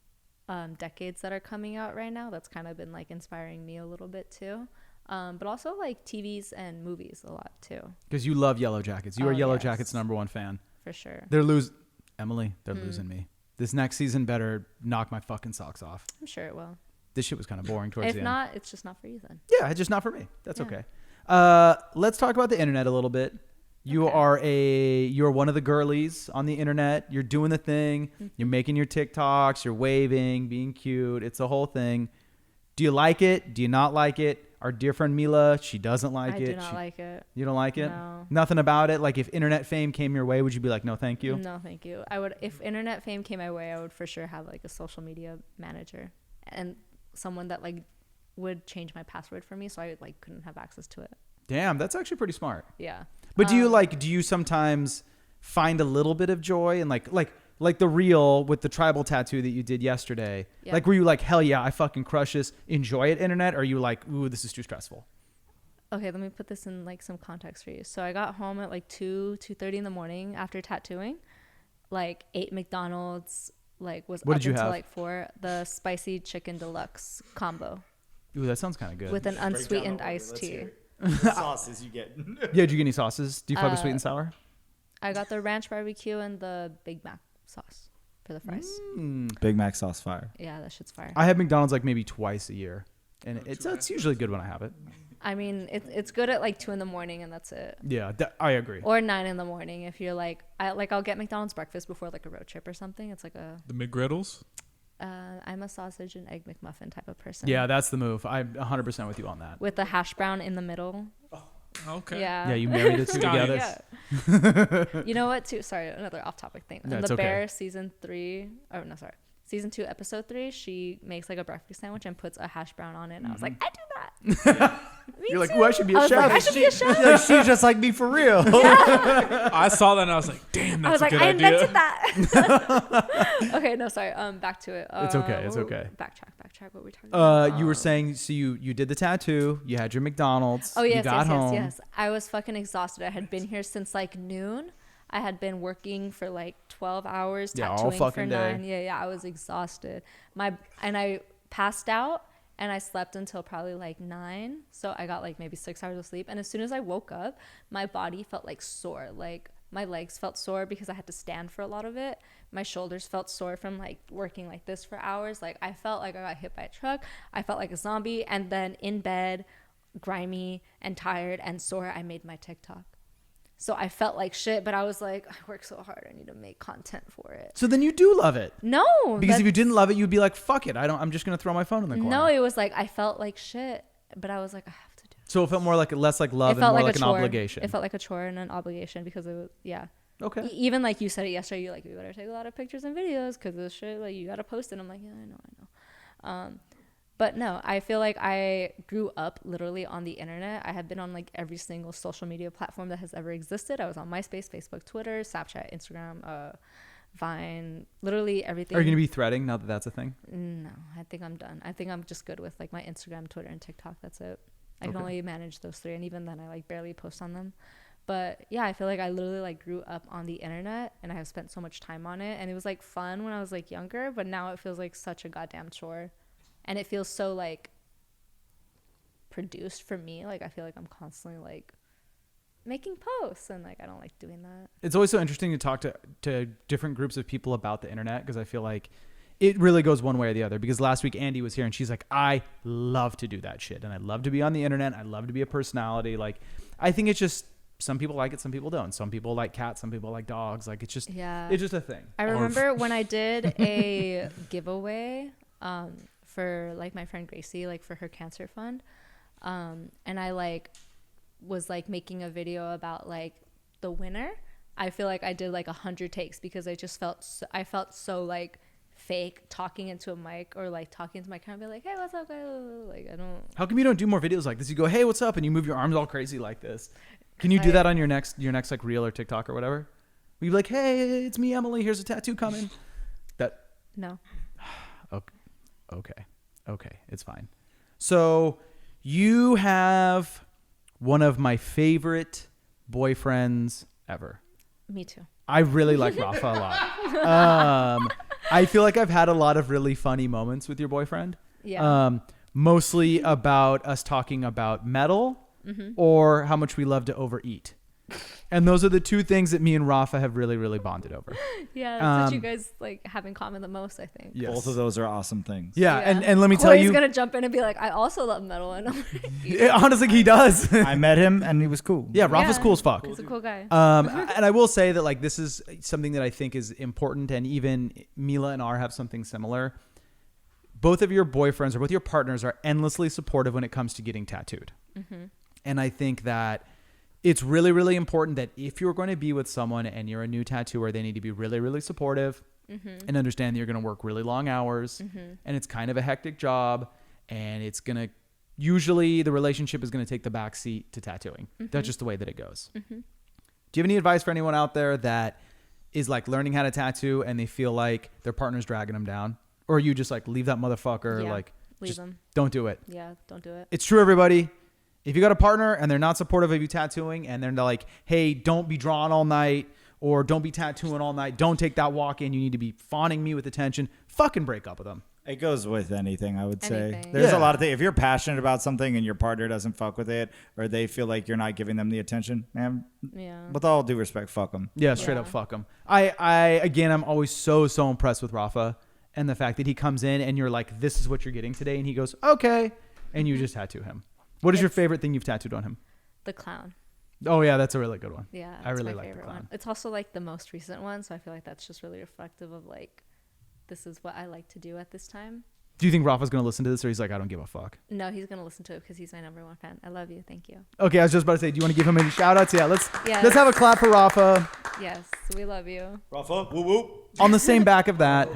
decades that are coming out right now, that's kind of been like inspiring me a little bit too. But also like TVs and movies a lot too. Because you love Yellow Jackets. You are Yellow yes. Jackets' #1 fan. For sure. They're Emily, they're losing me. This next season better knock my fucking socks off. I'm sure it will. This shit was kind of boring towards If the end. not, it's just not for you then. Yeah, it's just not for me. That's Yeah. okay. Let's talk about the internet a little bit. Okay. You're one of the girlies on the internet. You're doing the thing. You're making your TikToks. You're waving, being cute. It's a whole thing. Do you like it? Do you not like it? Our dear friend Mila, she doesn't like it. I do not like it. You don't like it? No. Nothing about it? Like if internet fame came your way, would you be like, no, thank you? No, thank you. I would, if internet fame came my way, I would for sure have like a social media manager and someone that like would change my password for me, so I like couldn't have access to it. Damn, that's actually pretty smart. Yeah. But do you sometimes find a little bit of joy in like the reel with the tribal tattoo that you did yesterday? Yeah. Like, were you like, hell yeah, I fucking crush this, enjoy it, internet? Or are you like, ooh, this is too stressful? Okay, let me put this in like some context for you. So I got home at like 2:30 in the morning after tattooing, like ate McDonald's, like was What up did you until have? like 4. The spicy chicken deluxe combo Ooh, that sounds kind of good. with an unsweetened iced tea. The sauces you get. Yeah, did you get any sauces? Do you fuck with sweet and sour? I got the ranch barbecue and the Big Mac sauce for the fries. Big Mac sauce fire. Yeah, that shit's fire. I have McDonald's like maybe twice a year. And it's usually good when I have it. I mean, it's good at like 2 in the morning and that's it. Yeah, I agree. Or 9 in the morning if you're like, I'll get McDonald's breakfast before like a road trip or something. It's like The McGriddles? I'm a sausage and egg McMuffin type of person. Yeah, that's the move. I'm 100% with you on that. With the hash brown in the middle. Okay. Yeah. Yeah, you married the two Scotty. together. Yeah. You know what too? Sorry, another off topic thing. No, In it's the okay. Bear season 2, episode 3, she makes like a breakfast sandwich and puts a hash brown on it. And I was like, I do that. Me You're like, too. ooh, I should be a I was chef. like, I should be a chef. Like, she's just like me for real. I saw that and I was like, damn, I was that's a like, good I idea. invented that. Okay, no, sorry. Back to it. It's okay, it's okay. Backtrack. What were we talking about? You were saying, so you did the tattoo, you had your McDonald's, Oh, you yes, got home. yes. I was fucking exhausted. I had been here since like noon. I had been working for like 12 hours, Yeah, all tattooing for fucking day. 9. Yeah, I was exhausted. And I passed out and I slept until probably like 9. So I got like maybe 6 hours of sleep. And as soon as I woke up, my body felt like sore. Like my legs felt sore because I had to stand for a lot of it. My shoulders felt sore from like working like this for hours. Like I felt like I got hit by a truck. I felt like a zombie. And then in bed, grimy and tired and sore, I made my TikTok. So I felt like shit, but I was like, I work so hard. I need to make content for it. So then you do love it. No. Because if you didn't love it, you'd be like, fuck it. I'm just going to throw my phone in the corner. No, it was like, I felt like shit, but I was like, I have to do it. So it felt more like less like love It and felt more like like a an chore. obligation. It felt like a chore and an obligation because it was, yeah. Okay. Even like you said it yesterday, you're like, you better take a lot of pictures and videos because this shit, like you got to post it. I'm like, yeah, I know. But no, I feel like I grew up literally on the internet. I have been on like every single social media platform that has ever existed. I was on MySpace, Facebook, Twitter, Snapchat, Instagram, Vine, literally everything. Are you going to be threading now that that's a thing? No, I think I'm done. I think I'm just good with like my Instagram, Twitter, and TikTok. That's it. I can Okay. only manage those 3, and even then I like barely post on them. But yeah, I feel like I literally like grew up on the internet and I have spent so much time on it, and it was like fun when I was like younger, but now it feels like such a goddamn chore. And it feels so like produced for me. Like I feel like I'm constantly like making posts and like I don't like doing that. It's always so interesting to talk to different groups of people about the internet because I feel like it really goes one way or the other. Because last week Andy was here and she's like, I love to do that shit and I love to be on the internet. I love to be a personality. Like I think it's just some people like it, some people don't. Some people like cats, some people like dogs. Like it's just a thing. I remember when I did a giveaway for like my friend Gracie, like for her cancer fund, and I like was like making a video about like the winner. I feel like I did like 100 takes because I just felt so like fake talking into a mic or like talking into my camera, be like, hey, what's up guys? Like I don't. How come you don't do more videos like this? You go, hey, what's up? And you move your arms all crazy like this. Can you do that on your next like reel or TikTok or whatever? Will you be like, hey, it's me, Emily. Here's a tattoo coming. That. No. Okay. It's fine. So you have one of my favorite boyfriends ever. Me too. I really like Raffa a lot. I feel like I've had a lot of really funny moments with your boyfriend. Yeah. mostly about us talking about metal or how much we love to overeat. And those are the two things that me and Raffa have really, really bonded over. Yeah, that's what you guys like have in common the most, I think. Yes. Both of those are awesome things. Yeah, and let me tell Corey's you, gonna jump in and be like, I also love metal, and I'm like, yeah, honestly, he does. I met him and he was cool. Yeah, Raffa's Yeah. cool as fuck. he's a cool guy. And I will say that like this is something that I think is important, and even Mila and R have something similar. Both of your boyfriends or both your partners are endlessly supportive when it comes to getting tattooed. And I think that it's really, really important that if you're going to be with someone and you're a new tattooer, they need to be really, really supportive and understand that you're going to work really long hours and it's kind of a hectic job, and it's going to usually the relationship is going to take the back seat to tattooing. That's just the way that it goes. Do you have any advice for anyone out there that is like learning how to tattoo and they feel like their partner's dragging them down? Or you just like leave that motherfucker, Yeah, like leave just them. don't do it. Yeah, don't do it. It's true, everybody. If you got a partner and they're not supportive of you tattooing and they're like, hey, don't be drawing all night or don't be tattooing all night, don't take that walk in, you need to be fawning me with attention, fucking break up with them. It goes with anything, I would say. Anything. There's Yeah. a lot of things. If you're passionate about something and your partner doesn't fuck with it, or they feel like you're not giving them the attention, man, Yeah. with all due respect, fuck them. Yeah, straight Yeah. up fuck them. Again, I'm always so impressed with Raffa and the fact that he comes in and you're like, this is what you're getting today. And he goes, okay. And you just tattoo him. What is your favorite thing you've tattooed on him? The clown. Oh, yeah, that's a really good one. Yeah, I that's really my like the favorite clown. one. It's also like the most recent one, so I feel like that's just really reflective of like, this is what I like to do at this time. Do you think Rafa's going to listen to this or he's like, I don't give a fuck? No, he's gonna listen to it because he's my #1 fan. I love you. Thank you. Okay, I was just about to say, do you want to give him any shout outs? Yeah, let's Yes. have a clap for Raffa. Yes, we love you. Raffa, whoop whoop. On the same back of that,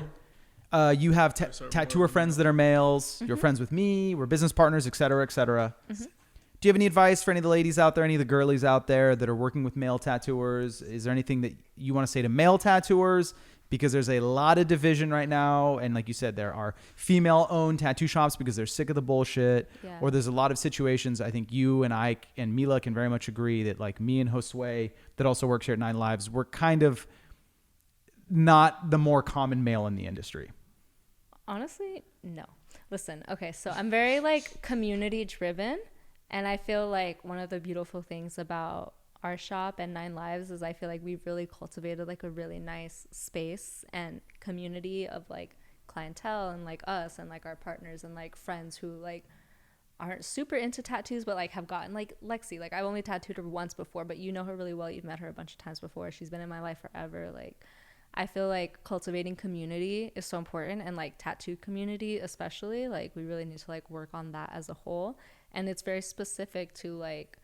you have tattooer friends that are males. You're friends with me. We're business partners, et cetera, et cetera. Do you have any advice for any of the ladies out there, any of the girlies out there that are working with male tattooers? Is there anything that you want to say to male tattooers? Because there's a lot of division right now. And like you said, there are female-owned tattoo shops because they're sick of the bullshit. Yeah. Or there's a lot of situations, I think you and I and Mila can very much agree that like me and Josue that also works here at Nine Lives, we're kind of not the more common male in the industry. Honestly, no. Listen, okay, so I'm very like community driven, and I feel like one of the beautiful things about our shop and Nine Lives is I feel like we've really cultivated like a really nice space and community of like clientele and like us and like our partners and like friends who like aren't super into tattoos but like have gotten like Lexi. Like I've only tattooed her once before, but you know her really well. You've met her a bunch of times before. She's been in my life forever. Like I feel like cultivating community is so important, and like tattoo community especially, like we really need to like work on that as a whole. And it's very specific to like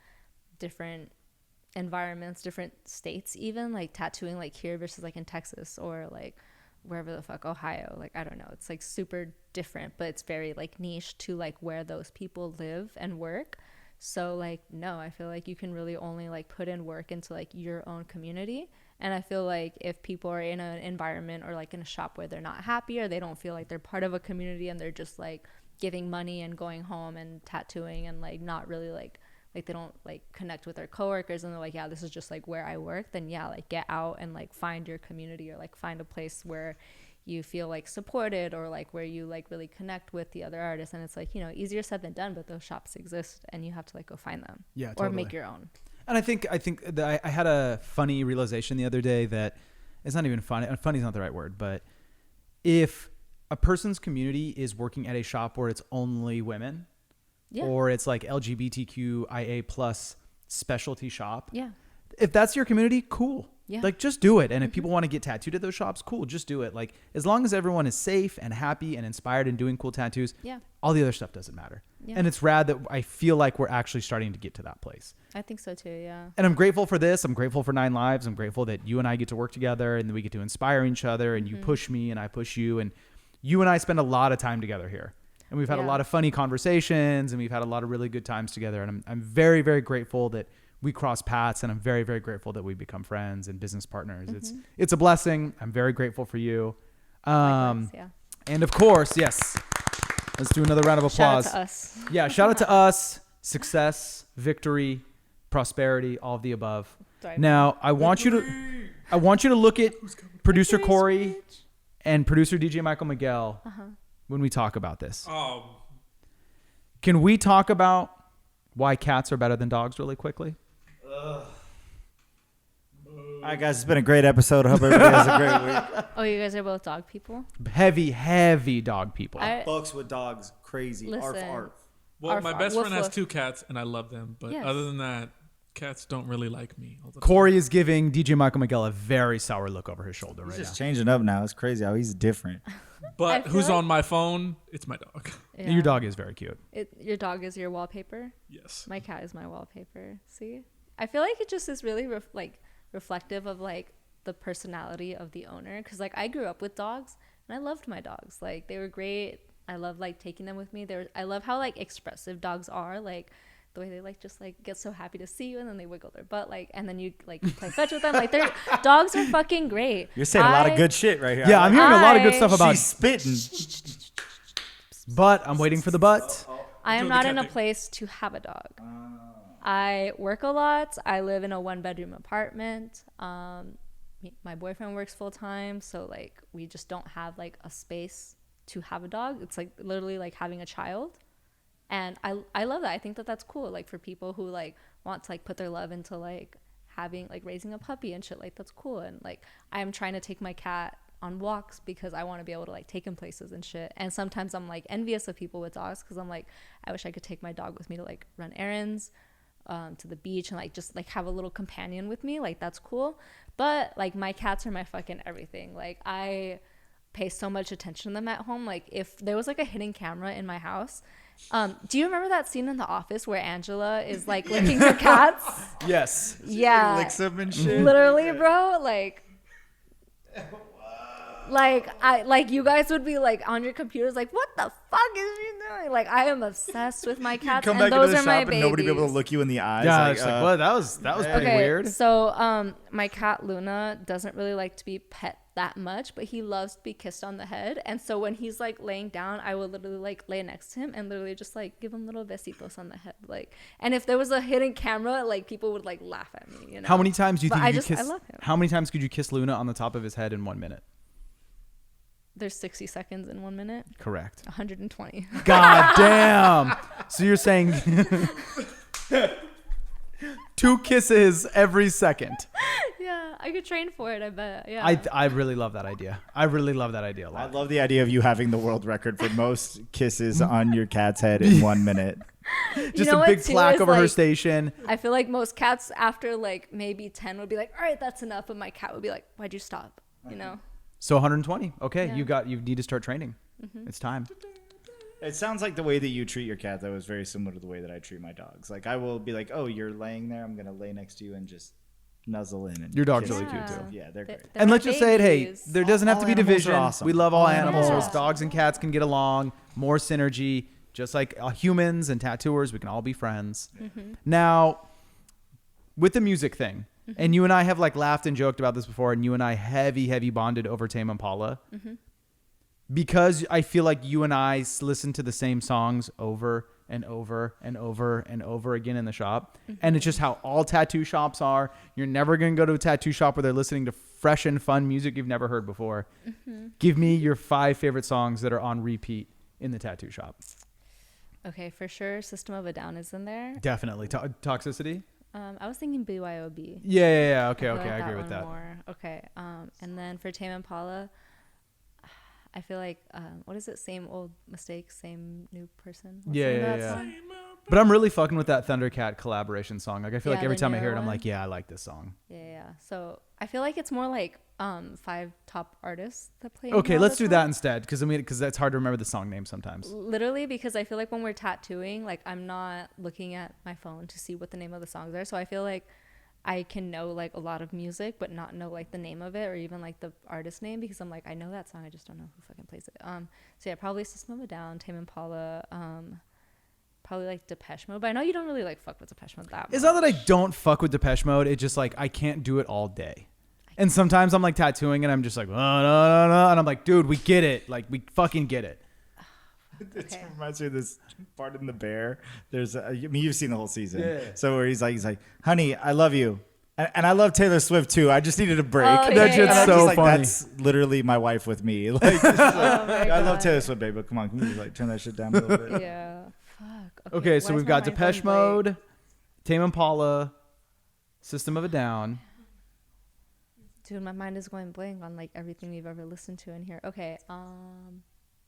different environments, different states, even like tattooing like here versus like in Texas or like wherever the fuck, Ohio. Like I don't know, it's like super different, but it's very like niche to like where those people live and work. So like no, I feel like you can really only like put in work into like your own community. And I feel like if people are in an environment or like in a shop where they're not happy or they don't feel like they're part of a community and they're just like giving money and going home and tattooing and like not really like they don't like connect with their coworkers and they're like, yeah, this is just like where I work, then yeah, like get out and like find your community or like find a place where you feel like supported or like where you like really connect with the other artists. And it's like, you know, easier said than done, but those shops exist and you have to like go find them. Yeah, or totally. make your own. And I think that I had a funny realization the other day that it's not even funny. Funny is not the right word, but if a person's community is working at a shop where it's only women, Yeah. or it's like LGBTQIA plus specialty shop, Yeah. if that's your community, cool. Yeah. Like just do it. And if people want to get tattooed at those shops, cool, just do it. Like as long as everyone is safe and happy and inspired and doing cool tattoos, Yeah. all the other stuff doesn't matter. Yeah. And it's rad that I feel like we're actually starting to get to that place. I think so too. Yeah. And I'm grateful for this. I'm grateful for Nine Lives. I'm grateful that you and I get to work together and that we get to inspire each other and you push me and I push you. And you and I spend a lot of time together here. And we've had a Yeah. lot of funny conversations and we've had a lot of really good times together. And I'm very, very grateful that we cross paths, and I'm very, very grateful that we become friends and business partners. It's a blessing. I'm very grateful for you. Likewise, yeah. And of course, yes, let's do another round of applause. Shout out to us. Yeah, shout out to us. Success, victory, prosperity, all of the above. Sorry. Now, I want you to look at producer Corey and producer DJ MichaelMiguel when we talk about this. Can we talk about why cats are better than dogs really quickly? All right, guys, it's been a great episode. I hope everybody has a great week. Oh, you guys are both dog people? Heavy dog people. Books with dogs, crazy. Listen. Arf. Well, Arf, my arf. best Woof, friend has woof. 2 cats, and I love them. But Yes. other than that, cats don't really like me. All the time. Corey is giving DJ MichaelMiguel a very sour look over his shoulder He's right just now. changing up now. It's crazy how he's different. But I feel who's like- on my phone? It's my dog. Yeah. Your dog is very cute. Your dog is your wallpaper. Yes. My cat is my wallpaper. See, I feel like it just is really reflective of like the personality of the owner. Cause like I grew up with dogs and I loved my dogs. Like they were great. I love like taking them with me. I love how like expressive dogs are. Like the way they like just like get so happy to see you and then they wiggle their butt like and then you like play fetch with them. Like their dogs are fucking great. You're saying a lot of good shit right here. Yeah, I'm hearing a lot of good I- stuff about She's spitting. butt. I'm waiting for the butt. I am Do the not in a cat thing. place to have a dog. I work a lot. I live in a 1-bedroom apartment. My boyfriend works full time, so like we just don't have like a space to have a dog. It's like literally like having a child, and I love that. I think that that's cool. Like for people who like want to like put their love into like having like raising a puppy and shit. Like that's cool. And like I am trying to take my cat on walks because I want to be able to like take him places and shit. And sometimes I'm like envious of people with dogs because I'm like I wish I could take my dog with me to like run errands, to the beach and like just like have a little companion with me. Like that's cool. But like my cats are my fucking everything. Like I pay so much attention to them at home. Like if there was like a hidden camera in my house, do you remember that scene in The Office where Angela is like licking her cats? Yes. Yeah, Licks them and shit. literally, bro. Like you guys would be like on your computers like, what the fuck is she doing? Like I am obsessed with my cats Come and back into those the are my shop and babies. nobody be able to look you in the eyes. Yeah, like, it's like, what? That was pretty Okay, weird. so my cat Luna doesn't really like to be pet that much, but he loves to be kissed on the head. And so when he's like laying down, I will literally like lay next to him and literally just like give him little besitos on the head. Like, and if there was a hidden camera, like people would like laugh at me. You know? How many times do you But think I you just- kiss? I love him. How many times could you kiss Luna on the top of his head in 1 minute? There's 60 seconds in 1 minute. Correct. 120. God damn. So you're saying 2 kisses every second. Yeah, I could train for it. I bet. Yeah. I really love that idea. I really love that idea a I lot. love the idea of you having the world record for most kisses on your cat's head in 1 minute. Just know a what, big too, plaque is, over her like- station. I feel like most cats after like maybe 10 would be like, all right, that's enough. But my cat would be like, why'd you stop? You know? So 120. Okay, Yeah. you need to start training. It's time. It sounds like the way that you treat your cat, though, is very similar to the way that I treat my dogs. Like, I will be like, oh, you're laying there. I'm going to lay next to you and just nuzzle in. And Your dog's kiss really you. cute, too. Yeah, they're great. They're And my let's just say it, hey, babies. there doesn't have All to be animals are division. awesome. We love all All animals. animals are Dogs and cats can get along, more synergy, just like humans and tattooers, we can all be friends. Now, with the music thing, and you and I have like laughed and joked about this before, and you and I heavy bonded over Tame Impala. Because I feel like you and I listen to the same songs over and over and over and over again in the shop. And it's just how all tattoo shops are. You're never going to go to a tattoo shop where they're listening to fresh and fun music you've never heard before. Give me your 5 favorite songs that are on repeat in the tattoo shop. Okay, for sure. System of a Down is in there. Definitely. Toxicity? I was thinking BYOB. Yeah. Okay, I I like agree with one that. More. Okay. And then for Tame Impala, I feel like what is it? Same old mistake, same new person. What's the name of that Yeah. song? But I'm really fucking with that Thundercat collaboration song. Like I feel like Yeah, every the time I hear newer it, I'm one. like, yeah, I like this song. Yeah. So I feel like it's more like 5 top artists that play. Okay, all let's the do time. that instead, because that's hard to remember the song name sometimes. Literally, because I feel like when we're tattooing, like I'm not looking at my phone to see what the name of the songs are. So I feel like I can know like a lot of music, but not know like the name of it or even like the artist name because I'm like, I know that song, I just don't know who fucking plays it. So yeah, probably System of a Down, Tame Impala, probably like Depeche Mode. But I know you don't really like fuck with Depeche Mode that much. It's not that I don't fuck with Depeche Mode. It's just like I can't do it all day. And sometimes I'm like tattooing and I'm just like, no. And I'm like, dude, we get it. Like, we fucking get it. It Okay. reminds me of this part in The Bear. There's, I mean, you've seen the whole season. Yeah. So where he's like, honey, I love you. And I love Taylor Swift too. I just needed a break. Oh, And yeah, That shit's yeah. I'm so just like, funny. That's literally my wife with me. Like, Oh my I love God. Taylor Swift, babe, but come on, can you like turn that shit down a little bit? Yeah. Fuck. Okay, so why we've is my got mind Depeche going blank? Mode, Tame Impala, System of a Down. Dude, my mind is going blank on like everything we've ever listened to in here. Okay,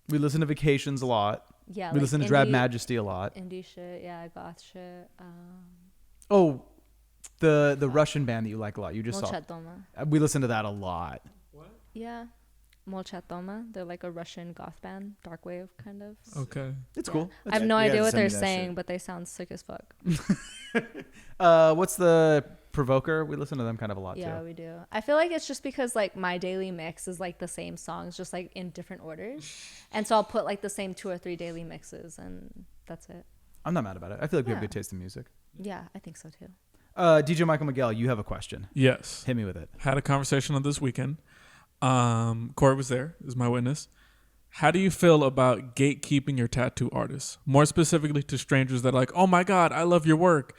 We listen to Vacations a lot. yeah, We like listen to Drab Majesty a lot. indie shit, yeah, goth shit. Oh, the Russian band that you like a lot. You just saw. Molchatoma. We listen to that a lot. Yeah, Molchatoma. They're like a Russian goth band, dark wave kind of. Okay. It's Yeah. cool. I have no You idea gotta what send me they're that saying, shit. but they sound sick as fuck. What's the Provoker? We listen to them kind of a lot Yeah, too. we do. I feel like it's just because like my daily mix is like the same songs, just like in different orders, and so I'll put like the same 2 or 3 daily mixes, and that's it. I'm not mad about it. I feel like we have Yeah. good taste in music. Yeah, I think so too. DJ MichaelMiguel, you have a question. Yes. Hit me with it. Had a conversation on this weekend. Corey was there, is my witness. How do you feel about gatekeeping your tattoo artists? More specifically to strangers that are like, oh my God, I love your work.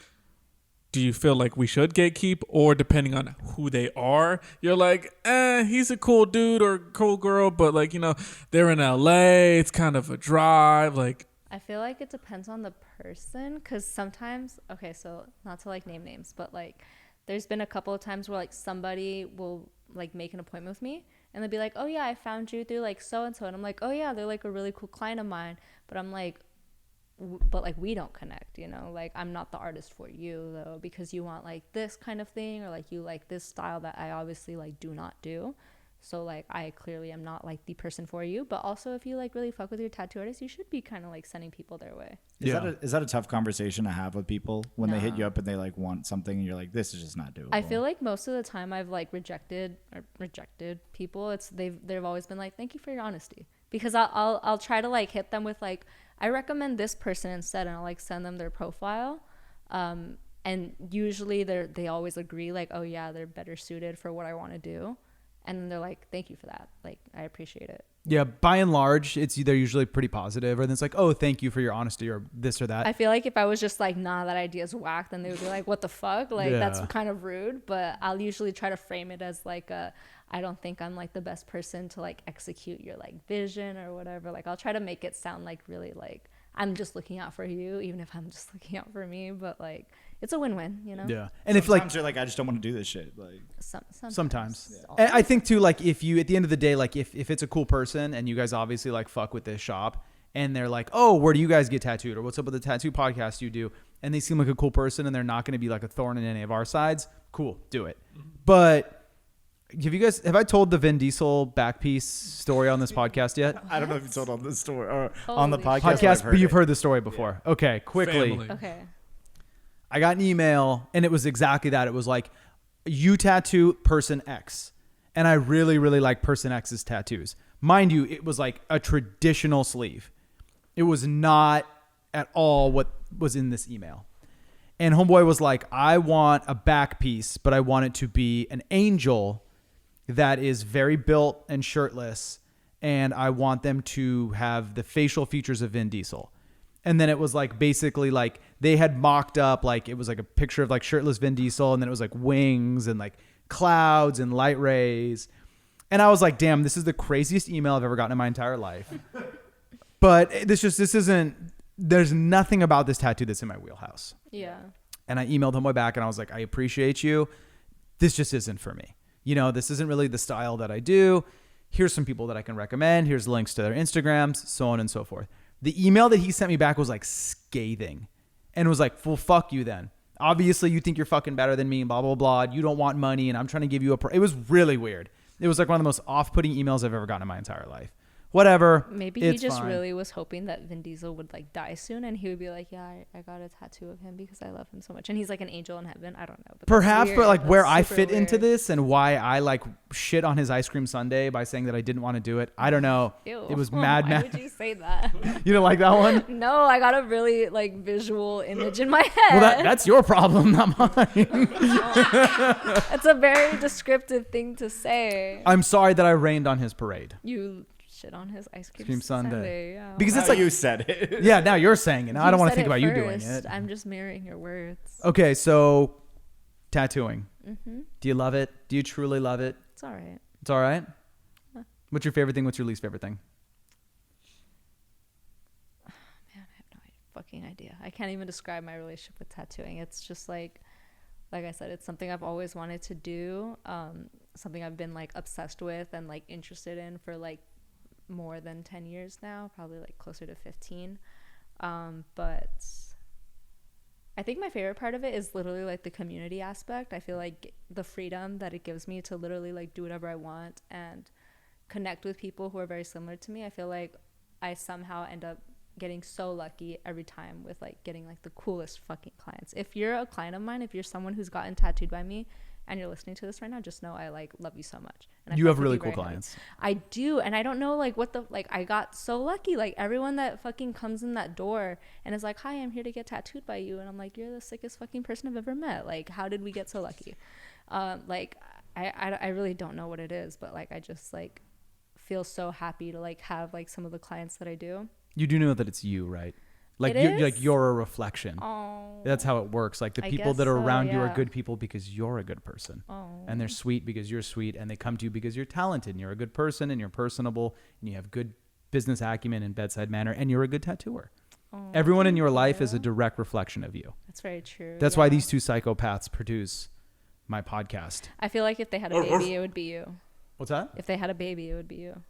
Do you feel like we should gatekeep, or depending on who they are, you're like, he's a cool dude or cool girl, but like, they're in LA, it's kind of a drive. Like, I feel like it depends on the person, because sometimes, okay, so not to like name names, but like there's been a couple of times where like somebody will like make an appointment with me and they'll be like, oh yeah, I found you through like so and so, and I'm like, oh yeah, they're like a really cool client of mine, but I'm like, but like we don't connect, like I'm not the artist for you though, because you want like this kind of thing, or like you like this style that I obviously like do not do. So like I clearly am not like the person for you. But also, if you like really fuck with your tattoo artist, you should be kind of like sending people their way. Is that a tough conversation to have with people when they hit No. you up and they like want something and you're like, this is just not doable? I feel like most of the time I've like rejected people. They've always been like, thank you for your honesty, because I'll try to like hit them with like, I recommend this person instead, and I'll like send them their profile. And usually they always agree like, oh yeah, they're better suited for what I want to do. And then they're like, thank you for that. Like, I appreciate it. Yeah, by and large, they're usually pretty positive, or then it's like, oh, thank you for your honesty, or this or that. I feel like if I was just like, nah, that idea's whack, then they would be like, what the fuck? Like, that's Yeah. kind of rude. But I'll usually try to frame it as like I don't think I'm like the best person to like execute your like vision or whatever. Like, I'll try to make it sound like really like I'm just looking out for you, even if I'm just looking out for me. But like, it's a win-win, Yeah, and if like you're like, I just don't want to do this shit. Like, sometimes. Yeah. And I think too, like if you at the end of the day, like if it's a cool person and you guys obviously like fuck with this shop, and they're like, oh, where do you guys get tattooed, or what's up with the tattoo podcast you do, and they seem like a cool person and they're not going to be like a thorn in any of our sides, cool, do it. But have I told the Vin Diesel back piece story on this podcast yet? I don't know if you told on this story or on the Holy podcast. But you've heard the story before. Yeah. Okay, quickly. Family. Okay. I got an email and it was exactly that. It was like, you tattoo person X. And I really, really like person X's tattoos. Mind you, it was like a traditional sleeve. It was not at all what was in this email. And homeboy was like, I want a back piece, but I want it to be an angel that is very built and shirtless. And I want them to have the facial features of Vin Diesel. And then it was like basically like they had mocked up, like it was like a picture of like shirtless Vin Diesel, and then it was like wings and like clouds and light rays. And I was like, damn, this is the craziest email I've ever gotten in my entire life. But there's nothing about this tattoo that's in my wheelhouse. Yeah. And I emailed homeboy back and I was like, I appreciate you. This just isn't for me. This isn't really the style that I do. Here's some people that I can recommend. Here's links to their Instagrams, so on and so forth. The email that he sent me back was like scathing and was like, well, fuck you then. Obviously you think you're fucking better than me and blah, blah, blah. You don't want money and I'm trying to give you it was really weird. It was like one of the most off-putting emails I've ever gotten in my entire life. Whatever. Maybe he just fine. really was hoping that Vin Diesel would like die soon, and he would be like, yeah, I got a tattoo of him because I love him so much, and he's like an angel in heaven. I don't know, but Perhaps, but like That's where I super fit into weird. this and why I like shit on his ice cream sundae by saying that I didn't want to do it. I don't know. Ew. It was mad. Why would you say that? You don't like that one? No, I got a really like visual image in my head. Well, that's your problem, not mine. It's a very descriptive thing to say. I'm sorry that I rained on his parade. You shit on his ice cream Cream sundae. sundae. Yeah. Because it's Now like, you said it. yeah, now you're saying it. Now I don't want to said think about it you doing first. it. I'm just mirroring your words. Okay, so tattooing. Mm-hmm. Do you love it? Do you truly love it? It's all right. It's all right? What's your favorite thing? What's your least favorite thing? Man, I have no idea. fucking idea. I can't even describe my relationship with tattooing. It's just like I said, it's something I've always wanted to do. Something I've been like obsessed with and like interested in for like more than 10 years now, probably like closer to 15. But I think my favorite part of it is literally like the community aspect. I feel like the freedom that it gives me to literally like do whatever I want and connect with people who are very similar to me. I feel like I somehow end up getting so lucky every time with like getting like the coolest fucking clients. If you're a client of mine, if you're someone who's gotten tattooed by me and you're listening to this right now, just know I like love you so much. And You have really cool clients. I do. And I don't know like what the, like I got so lucky. Like everyone that fucking comes in that door and is like, hi, I'm here to get tattooed by you. And I'm like, you're the sickest fucking person I've ever met. Like, how did we get so lucky? Like I really don't know what it is, but like I just like feel so happy to like have like some of the clients that I do. You do know that it's you, right? Like you're a reflection. Oh, That's how it works. Like the people that are around you are good people because you're a good person. And they're sweet because you're sweet, and they come to you because you're talented and you're a good person and you're personable and you have good business acumen and bedside manner and you're a good tattooer. Everyone in your life is a direct reflection of you. That's very true. That's why these two psychopaths produce my podcast. I feel like if they had a baby, it would be you. What's that? If they had a baby, it would be you.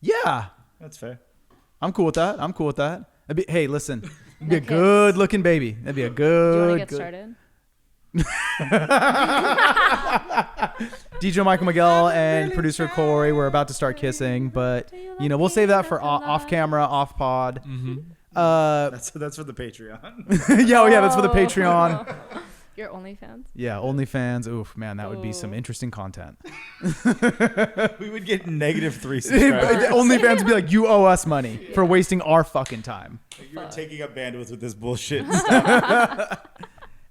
Yeah. That's fair. I'm cool with that. Hey, listen. It'd be a good looking baby. That'd be a good. Do you want to get started? DJ MichaelMiguel and producer Corey, we're about to start kissing, but we'll save that for off camera, off pod. Mm-hmm. That's for the Patreon. yeah, that's for the Patreon. Your OnlyFans? Yeah, OnlyFans. Oof, man, that would be some interesting content. We would get -3 subscribers. OnlyFans would be like, you owe us money for wasting our fucking time. You're taking up bandwidth with this bullshit.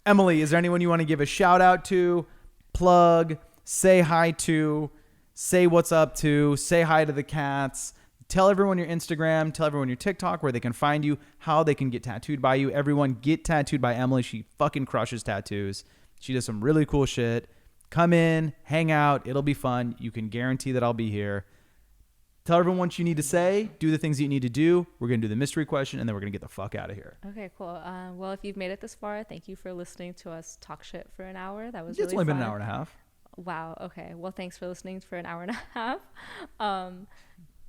Emily, is there anyone you want to give a shout out to, plug, say hi to, say what's up to, say hi to the cats? Tell everyone your Instagram, tell everyone your TikTok, where they can find you, how they can get tattooed by you. Everyone get tattooed by Emily. She fucking crushes tattoos. She does some really cool shit. Come in, hang out. It'll be fun. You can guarantee that I'll be here. Tell everyone what you need to say. Do the things that you need to do. We're going to do the mystery question, and then we're going to get the fuck out of here. Okay, cool. Well, if you've made it this far, thank you for listening to us talk shit for an hour. That was really fun. It's only been an hour and a half. Wow. Okay. Well, thanks for listening for an hour and a half.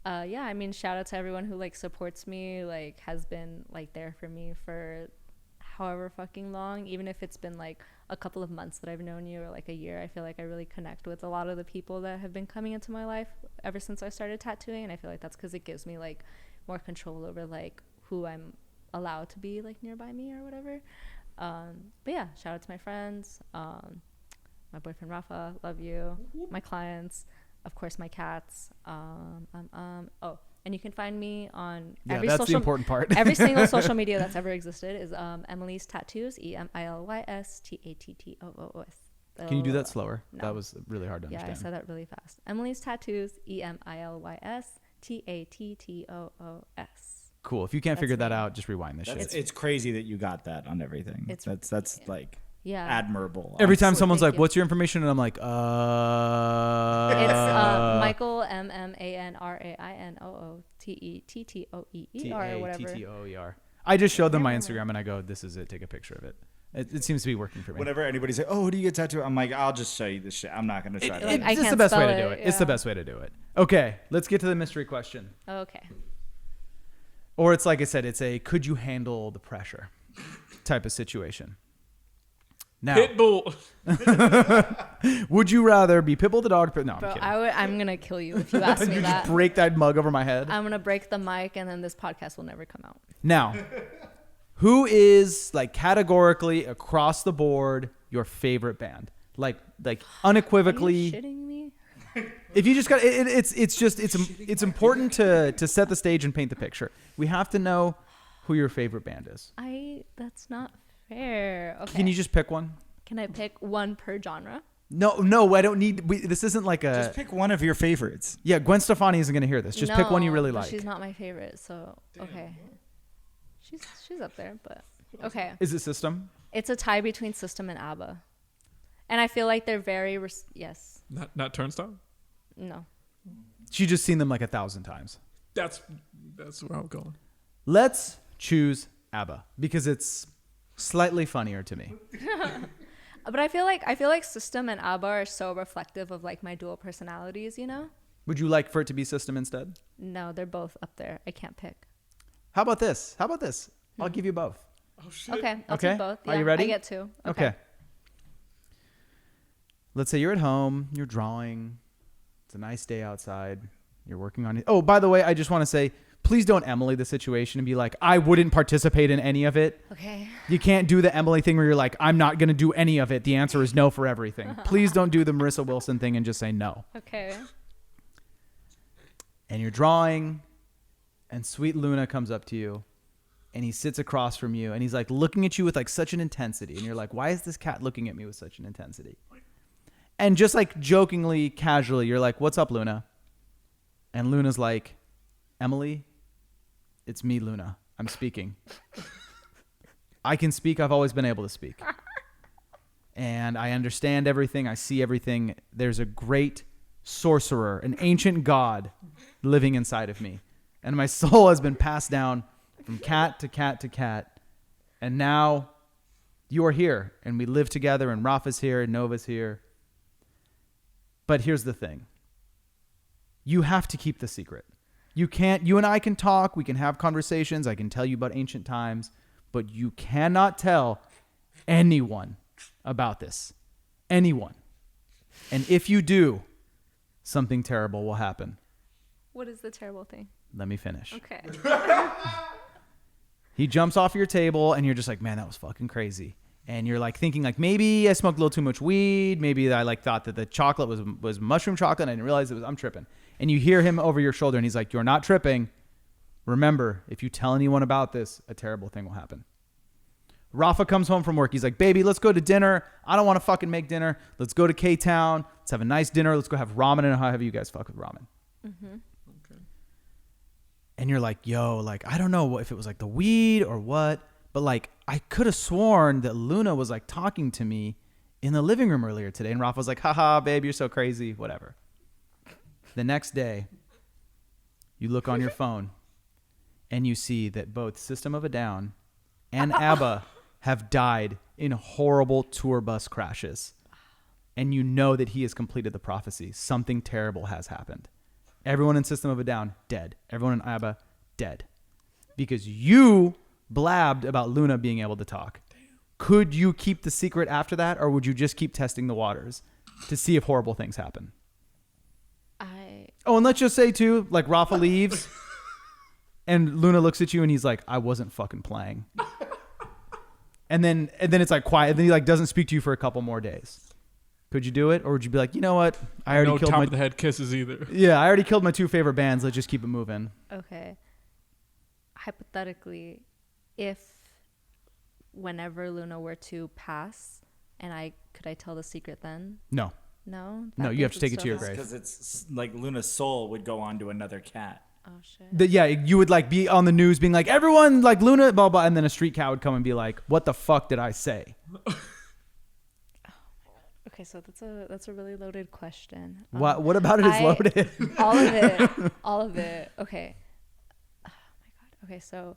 Yeah, I mean, shout out to everyone who like supports me, like has been like there for me for however fucking long, even if it's been like a couple of months that I've known you or like a year. I feel like I really connect with a lot of the people that have been coming into my life ever since I started tattooing, and I feel like that's because it gives me like more control over like who I'm allowed to be like nearby me or whatever. But yeah, shout out to my friends, my boyfriend Raffa, love you, my clients, of course my cats. And you can find me on every that's social, the important part. every single social media that's ever existed is Emily's Tattoos, EMILYS TATTOOS. Can you do that slower? No. That was really hard to Yeah, understand. I said that really fast. Emily's Tattoos, EMILYS TATTOOS. Cool. If you can't figure me. that out, just rewind this shit. It's crazy that you got that on everything. That's like Yeah. admirable. Every time Honestly, someone's thank like, you. "What's your information?" and I'm like, It's Michael MMANRAINOOTETTOEER or whatever. TATTOER. I just showed them my Instagram and I go, "This is it. Take a picture of it." It seems to be working for me. Whenever anybody say, "Oh, who do you get tattooed?" I'm like, "I'll just show you this shit. I'm not gonna try to." Like, I It's can't the best way to spell do it, it. It's the yeah. best way to do it. Okay, let's get to the mystery question. Okay. Or it's like I said, it's a "could you handle the pressure" type of situation. Now, Pitbull. would you rather be Pitbull the dog? No, I'm Bro, kidding. I'm going to kill you if you ask me You that. just break that mug over my head. I'm going to break the mic and then this podcast will never come out. Now, who is like categorically across the board your favorite band? Like unequivocally. Are you shitting me? If you just got it's important to set the stage and paint the picture. We have to know who your favorite band is. That's not fair. Okay. Can you just pick one? Can I pick one per genre? No, I don't need. This isn't like a. Just pick one of your favorites. Yeah, Gwen Stefani isn't going to hear this. Just pick one you really but like. She's not my favorite, so okay. She's up there, but okay. Is it System? It's a tie between System and ABBA, and I feel like they're very yes. Not Turnstile. No. She just seen them like 1,000 times. That's where I'm going. Let's choose ABBA because it's slightly funnier to me. But I feel like System and ABBA are so reflective of like my dual personalities, you know? Would you like for it to be System instead? No, they're both up there. I can't pick. How about this? I'll give you both. Oh shit. Okay, I'll Okay. take both. Are you ready? I get two. Okay. Let's say you're at home, you're drawing. It's a nice day outside. You're working on it. Oh, by the way, I just want to say, please don't Emily the situation and be like, I wouldn't participate in any of it. Okay. You can't do the Emily thing where you're like, I'm not going to do any of it. The answer is no for everything. Please don't do the Marissa Wilson thing and just say no. Okay. And you're drawing, and sweet Luna comes up to you, and he sits across from you, and he's like looking at you with like such an intensity. And you're like, why is this cat looking at me with such an intensity? And just like jokingly, casually, you're like, what's up, Luna? And Luna's like, Emily, it's me, Luna. I'm speaking. I can speak. I've always been able to speak. And I understand everything. I see everything. There's a great sorcerer, an ancient god living inside of me. And my soul has been passed down from cat to cat to cat. And now you are here, and we live together, and Raffa's here, and Nova's here. But here's the thing. You have to keep the secret. You and I can talk, we can have conversations, I can tell you about ancient times, but you cannot tell anyone about this. Anyone. And if you do, something terrible will happen. What is the terrible thing? Let me finish. Okay. He jumps off your table and you're just like, man, that was fucking crazy. And you're like thinking like, maybe I smoked a little too much weed. Maybe I like thought that the chocolate was mushroom chocolate. And I didn't realize I'm tripping. And you hear him over your shoulder and he's like, you're not tripping. Remember, if you tell anyone about this, a terrible thing will happen. Raffa comes home from work. He's like, baby, let's go to dinner. I don't want to fucking make dinner. Let's go to K-Town. Let's have a nice dinner. Let's go have ramen and how have you guys fuck with ramen. Mm-hmm. Okay. And you're like, yo, like, I don't know if it was like the weed or what, but like, I could have sworn that Luna was like talking to me in the living room earlier today. And Raffa was like, haha, babe, you're so crazy. Whatever. The next day, you look on your phone and you see that both System of a Down and ABBA have died in horrible tour bus crashes. And you know that he has completed the prophecy. Something terrible has happened. Everyone in System of a Down, dead. Everyone in ABBA, dead. Because you blabbed about Luna being able to talk. Damn. Could you keep the secret after that, or would you just keep testing the waters to see if horrible things happen? Oh, and let's just say, too, like, Raffa leaves, and Luna looks at you, and he's like, I wasn't fucking playing. and then it's, like, quiet, and then he, like, doesn't speak to you for a couple more days. Could you do it? Or would you be like, you know what? I already killed top of the head kisses either. Yeah, I already killed my two favorite bands. Let's just keep it moving. Okay. Hypothetically, if whenever Luna were to pass, and could I tell the secret then? No. No? No, you have to take it to your grave. Because it's like Luna's soul would go on to another cat. Oh, shit. Yeah, you would like be on the news being like, everyone, like Luna, blah, blah, and then a street cat would come and be like, what the fuck did I say? Okay, so that's a really loaded question. What about it is loaded? All of it. All of it. Okay. Oh, my God. Okay, so...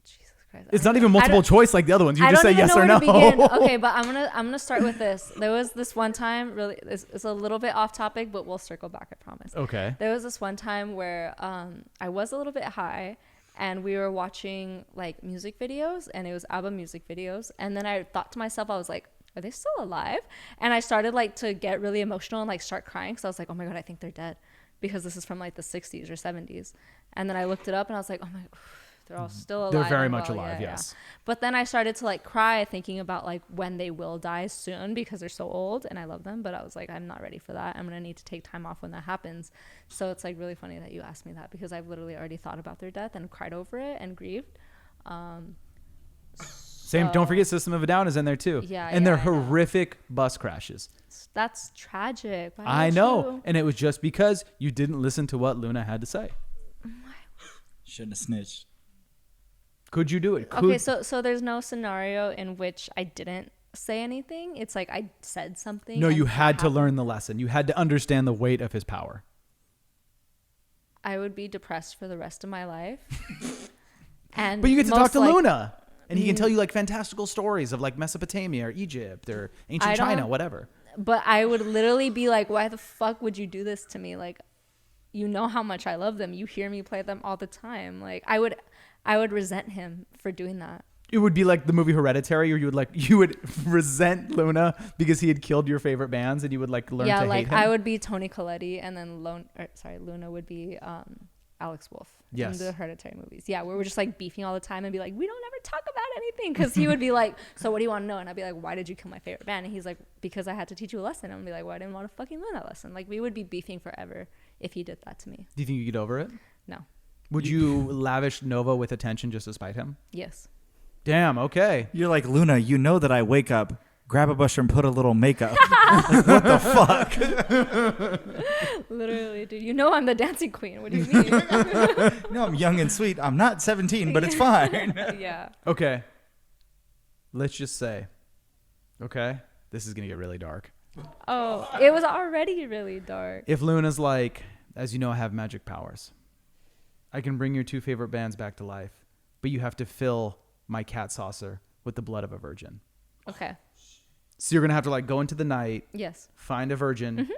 Jesus Christ. It's not even multiple choice like the other ones. You just say yes or no. Okay, but I'm gonna start with this. There was this one time, really, it's a little bit off topic, but we'll circle back, I promise. Okay. There was this one time where I was a little bit high, and we were watching like music videos, and it was ABBA music videos, and then I thought to myself, I was like, are they still alive? And I started like to get really emotional and like start crying, because I was like, oh my God, I think they're dead, because this is from like the 60s or 70s. And then I looked it up, and I was like, oh my God, they're all still alive. They're very and much well, alive, yeah, yes. yeah. But then I started to like cry thinking about like when they will die soon, because they're so old and I love them. But I was like, I'm not ready for that. I'm going to need to take time off when that happens. So it's like really funny that you asked me that, because I've literally already thought about their death and cried over it and grieved. Same. Don't forget System of a Down is in there too. Yeah. And they're horrific bus crashes. That's tragic. I know. And it was just because you didn't listen to what Luna had to say. Shouldn't have snitched. Could you do it? Okay, so there's no scenario in which I didn't say anything. It's like I said something. No, you had to learn the lesson. You had to understand the weight of his power. I would be depressed for the rest of my life. And But you get to talk most to like- Luna, and he can tell you like fantastical stories of like Mesopotamia or Egypt or ancient I don't- China, whatever. But I would literally be like, why the fuck would you do this to me? Like, you know how much I love them. You hear me play them all the time. Like, I would resent him for doing that. It would be like the movie Hereditary, or you would resent Luna because he had killed your favorite bands, and you would like learn to hate him. I would be Tony Colletti, and then Luna would be Alex Wolff Yes. in the Hereditary movies. Yeah, where we're just like beefing all the time and be like, we don't ever talk about anything, because he would be like, so what do you want to know? And I'd be like, why did you kill my favorite band? And he's like, because I had to teach you a lesson. And I'd be like, well, I didn't want to fucking learn that lesson. Like, we would be beefing forever if he did that to me. Do you think you get over it? No. Would you lavish Nova with attention just to spite him? Yes. Damn. Okay. You're like, Luna, you know that I wake up, grab a brush and put a little makeup. Like, what the fuck? Literally, dude. You know I'm the dancing queen. What do you mean? No, I'm young and sweet. I'm not 17, but it's fine. Yeah. Okay. Let's just say. Okay. This is gonna get really dark. Oh, it was already really dark. If Luna's like, as you know, I have magic powers. I can bring your two favorite bands back to life, but you have to fill my cat saucer with the blood of a virgin. Okay. So you're going to have to like go into the night, Yes. find a virgin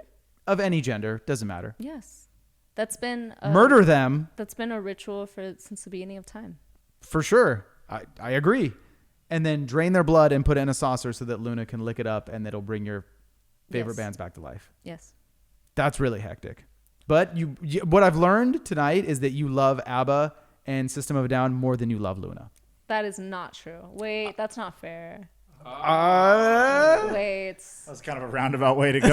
of any gender, doesn't matter. Yes. That's been Murder them That's been a ritual since the beginning of time. for sure. I agree. And then drain their blood and put it in a saucer so that Luna can lick it up and it'll bring your favorite Yes. bands back to life. Yes. That's really hectic. But what I've learned tonight is that you love ABBA and System of a Down more than you love Luna. That is not true. Wait, that's not fair. Wait. That's kind of a roundabout way to go.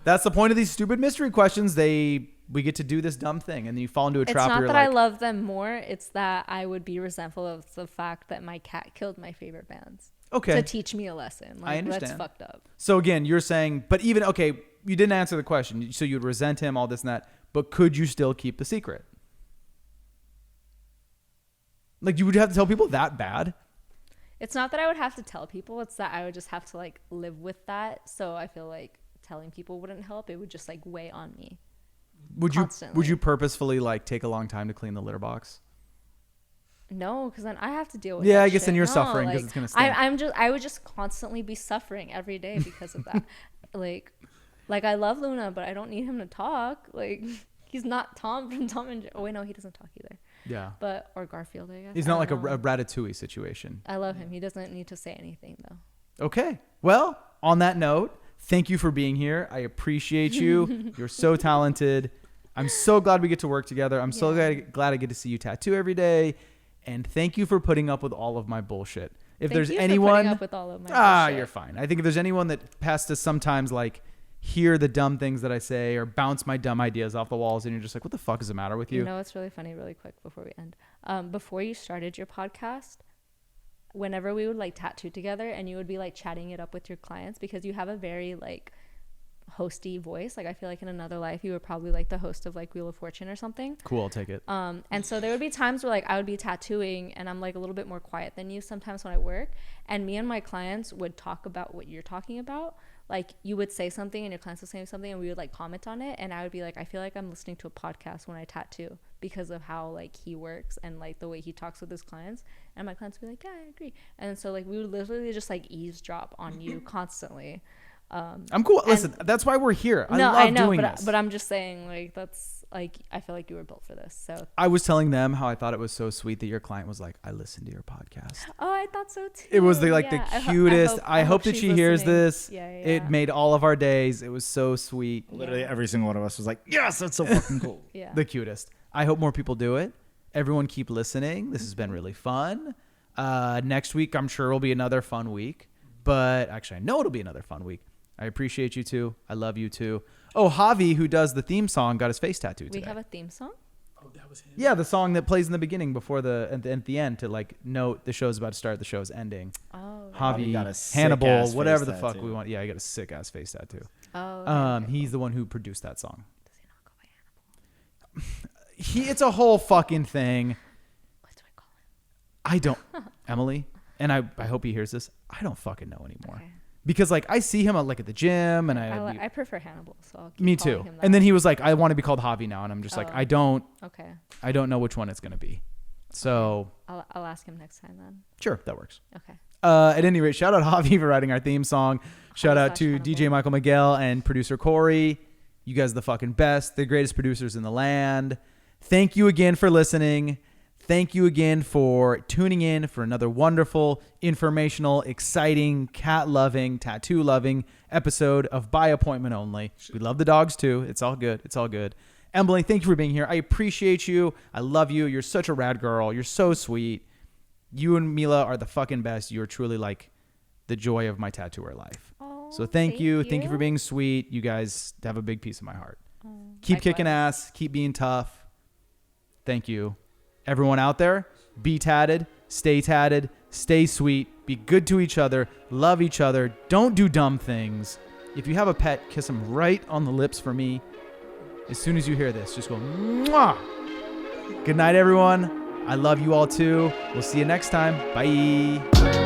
That's the point of these stupid mystery questions. We get to do this dumb thing, and then you fall into a It's trap. not where that you're I like, love them more. It's that I would be resentful of the fact that my cat killed my favorite bands. Okay. To teach me a lesson. Like, I understand. That's fucked up. So again, you're saying, but even okay, you didn't answer the question. So you'd resent him, all this and that. But could you still keep the secret? Like you would have to tell people that bad? It's not that I would have to tell people. It's that I would just have to like live with that. So I feel like telling people wouldn't help. It would just like weigh on me. Would Constantly. you purposefully like take a long time to clean the litter box? No, because then I have to deal with Yeah, that I guess then shit. you're No, suffering 'cause like, it's gonna stink. I would just constantly be suffering every day because of that. like I love Luna, but I don't need him to talk. Like he's not Tom from Tom and Jerry. Oh wait, no, he doesn't talk either. Yeah. Or Garfield, I guess. He's I not like don't know. a Ratatouille situation. I love him. He doesn't need to say anything though. Okay. Well, on that note, thank you for being here. I appreciate you. You're so talented. I'm so glad we get to work together. I'm so glad I get to see you tattoo every day. And thank you for putting up with all of my bullshit. If Thank there's you for anyone, putting up with all of my bullshit. you're fine. I think if there's anyone that has to sometimes like hear the dumb things that I say or bounce my dumb ideas off the walls, and you're just like, what the fuck is the matter with you? You know, it's really funny, really quick before we end. Before you started your podcast, whenever we would like tattoo together and you would be like chatting it up with your clients, because you have a very like hosty voice. Like I feel like in another life you were probably like the host of like Wheel of Fortune or something. Cool, I'll take it. And so there would be times where like I would be tattooing and I'm like a little bit more quiet than you sometimes when I work, and me and my clients would talk about what you're talking about. Like you would say something and your clients would say something and we would like comment on it, and I would be like, I feel like I'm listening to a podcast when I tattoo because of how like he works and like the way he talks with his clients. And my clients would be like, yeah, I agree. And so like we would literally just like eavesdrop on you constantly. I'm cool. Listen, that's why we're here. I love doing this. But I'm just saying, like, that's like, I feel like you were built for this. So I was telling them how I thought it was so sweet that your client was like, I listened to your podcast. oh, I thought so too. It was the Yeah. cutest. I hope that she's she hears listening. this. Yeah. It made all of our days. It was so sweet. Literally every single one of us was like, yes, that's so fucking cool. Yeah. The cutest. I hope more people do it. Everyone keep listening. This has been really fun. Next week, I'm sure will be another fun week. But actually, I know it'll be another fun week. I appreciate you too. I love you too. Oh, Javi, who does the theme song, got his face tattooed today. We have a theme song? Oh, that was him. Yeah, the song that plays in the beginning before at the end to like note the show's about to start, the show's ending. Oh. Javi, Javi got a sick Hannibal, ass whatever face the fuck tattoo. we want. Yeah, he got a sick ass face tattoo. Oh. Okay. He's the one who produced that song. Does he not go by Hannibal? It's a whole fucking thing. What do I call him? I don't, Emily, and I hope he hears this. I don't fucking know anymore. Okay. because like I see him like at the gym, and I prefer Hannibal, so I'll keep me calling too. him that. And then he was like, I want to be called Javi now, and I'm just like, Oh. I don't Okay. know which one it's gonna be. So I'll ask him next time then. sure, that works. Okay. At any rate, shout out Javi for writing our theme song. Shout out to Hannibal. DJ MichaelMiguel and producer Corey. You guys are the fucking best. The greatest producers in the land. Thank you again for listening. Thank you again for tuning in for another wonderful, informational, exciting, cat-loving, tattoo-loving episode of By Appointment Only. We love the dogs too. It's all good. It's all good. Emily, thank you for being here. I appreciate you. I love you. You're such a rad girl. You're so sweet. You and Mila are the fucking best. You are truly like the joy of my tattooer life. Oh, So thank you. Thank you for being sweet. You guys have a big piece of my heart. Keep kicking ass. Keep being tough. Thank you. Everyone out there, be tatted, stay sweet, be good to each other, love each other, don't do dumb things. If you have a pet, kiss them right on the lips for me. As soon as you hear this, just go, mwah. Good night, everyone. I love you all too. We'll see you next time. Bye.